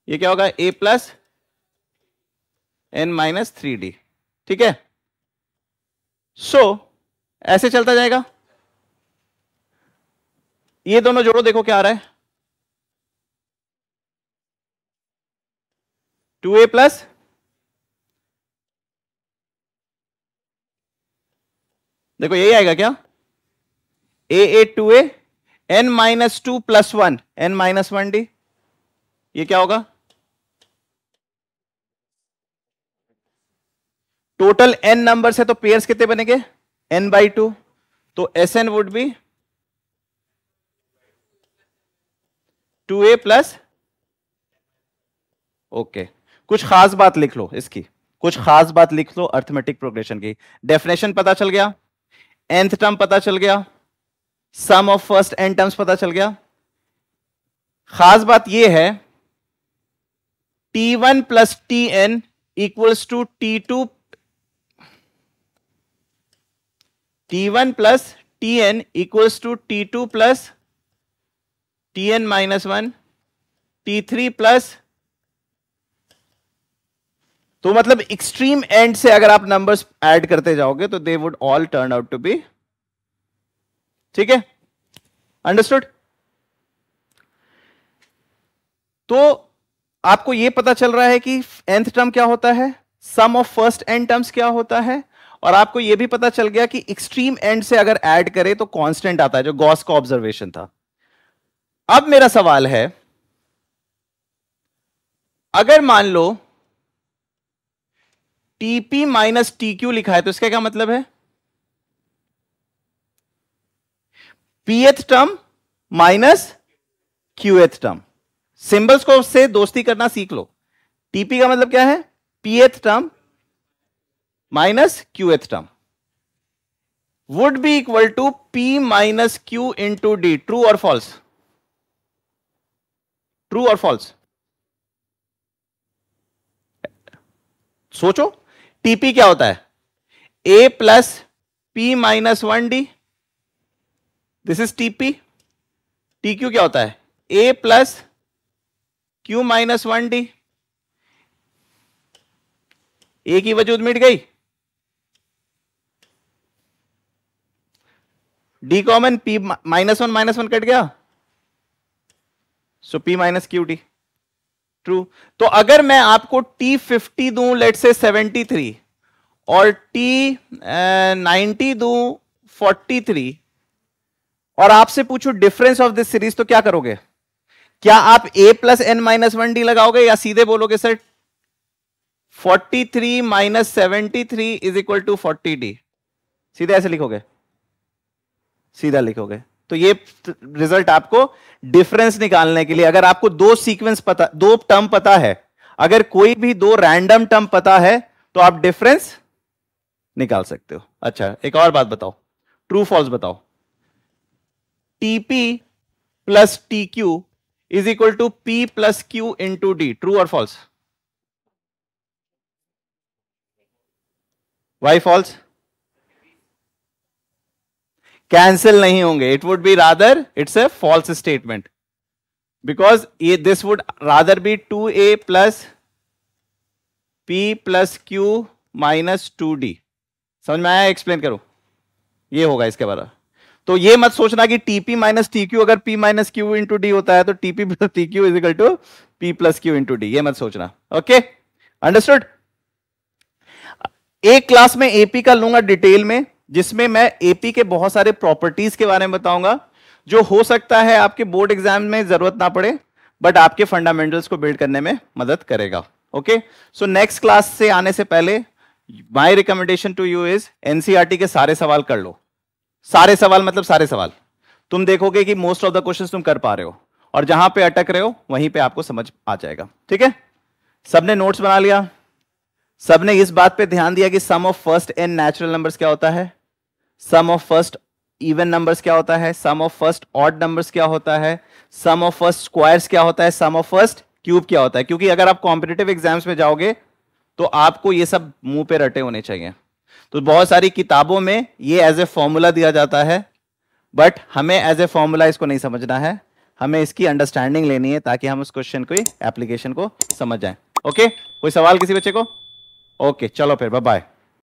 ये क्या होगा? a plus n minus 3d। ठीक है, सो ऐसे चलता जाएगा। ये दोनों जोड़ो, देखो क्या आ रहा है? 2a प्लस, देखो यही आएगा क्या? a 2a n minus 2 plus 1 n minus 1d। ये क्या होगा? टोटल n नंबर है तो पेयर्स कितने बनेंगे? n/2। तो Sn would be 2a plus, okay. कुछ खास बात लिख लो इसकी, कुछ खास बात लिख लो अर्थमेटिक प्रोग्रेशन की। डेफिनेशन पता चल गया, nth टर्म पता चल गया, sum of first n terms पता चल गया। खास बात यह है t1 plus tn equals to t1 plus tn equals to t2 plus tn minus 1, t3 plus, तो मतलब एक्सट्रीम एंड से अगर आप नंबर्स ऐड करते जाओगे तो they would all turn out to be, ठीक है, अंडरस्टूड। तो आपको यह पता चल रहा है कि nth टर्म क्या होता है, sum of first n terms क्या होता है, और आपको यह भी पता चल गया कि एक्सट्रीम एंड से अगर ऐड करें तो कांस्टेंट आता है, जो गॉस का ऑब्जर्वेशन था। अब मेरा सवाल है, अगर मान लो टीपी माइनस टीक्यू लिखा है तो इसका क्या मतलब है? pth term minus qth term. Symbols को से दोस्ती करना सीख लो। टीपी का मतलब क्या है? pth term minus qth term would be equal to p minus q into D. True और फॉल्स? ट्रू और फॉल्स? सोचो, टीपी क्या होता है? a plus p minus 1d, this is TP. TQ क्या होता है? a plus q minus 1d। a की वजूद मिट गई, d common, p minus one cut गया, so p minus Q D. True. तो अगर मैं आपको T50 दूं, लेट से 73, और T90 दूं 43, और आपसे पूछूं डिफरेंस ऑफ दिस सीरीज, तो क्या करोगे? क्या आप a plus n minus 1d लगाओगे, या सीधे बोलोगे sir 43 minus 73 is equal to 40d? सीधे ऐसे लिखोगे? सीधा लिखोगे। तो ये रिजल्ट आपको डिफरेंस निकालने के लिए, अगर आपको दो सीक्वेंस पता, दो टर्म पता है, अगर कोई भी दो रैंडम टर्म पता है तो आप डिफरेंस निकाल सकते हो। अच्छा, एक और बात बताओ, ट्रू फॉल्स बताओ। T p plus T Q is equal to p plus Q into D. True और फॉल्स? Why false? कैंसिल नहीं होंगे, it would be rather, it's a false statement, because ये this would rather be 2a plus p plus q minus 2d। समझ में आया? Explain करो, ये होगा इसके बारे में। तो ये मत सोचना कि टीपी माइनस टी क्यू अगर p minus Q into D होता है तो TP plus T Q is equal to p plus Q into D, ये मत सोचना। Okay, understood. एक क्लास में एपी का लूंगा डिटेल में, जिसमें मैं एपी के बहुत सारे प्रॉपर्टीज के बारे में बताऊंगा, जो हो सकता है आपके बोर्ड एग्जाम में जरूरत ना पड़े, बट आपके फंडामेंटल्स को बिल्ड करने में मदद करेगा। ओके, सो नेक्स्ट क्लास से आने से पहले my recommendation to you is NCERT के सारे सवाल कर लो। सारे सवाल मतलब सारे सवाल। तुम देखोगे कि मोस्ट ऑफ द क्वेश्चंस तुम कर पा रहे हो, और जहां पे अटक रहे हो वहीं पे आपको समझ आ जाएगा। ठीक है, सबने नोट्स बना लिया? सबने इस बात पे ध्यान दिया कि sum of first n natural numbers क्या होता है, sum of first even numbers क्या होता है, sum of first odd numbers क्या होता है, सम ऑफ फर्स्ट स्क्वायर्स क्या होता है, सम ऑफ फर्स्ट क्यूब क्या होता है? क्योंकि अगर आप कॉम्पिटिटिव एग्जाम्स में जाओगे तो आपको ये सब मुंह पे रटे होने चाहिए। तो बहुत सारी किताबों में ये एज ए फॉर्मूला दिया जाता है, बट हमें एज ए फॉर्मूला इसको नहीं समझना है, हमें इसकी अंडरस्टैंडिंग लेनी है ताकि हम उस क्वेश्चन को एप्लीकेशन को समझ जाएं। ओके, कोई सवाल किसी बच्चे को? ओके, चलो फिर बाय बाय।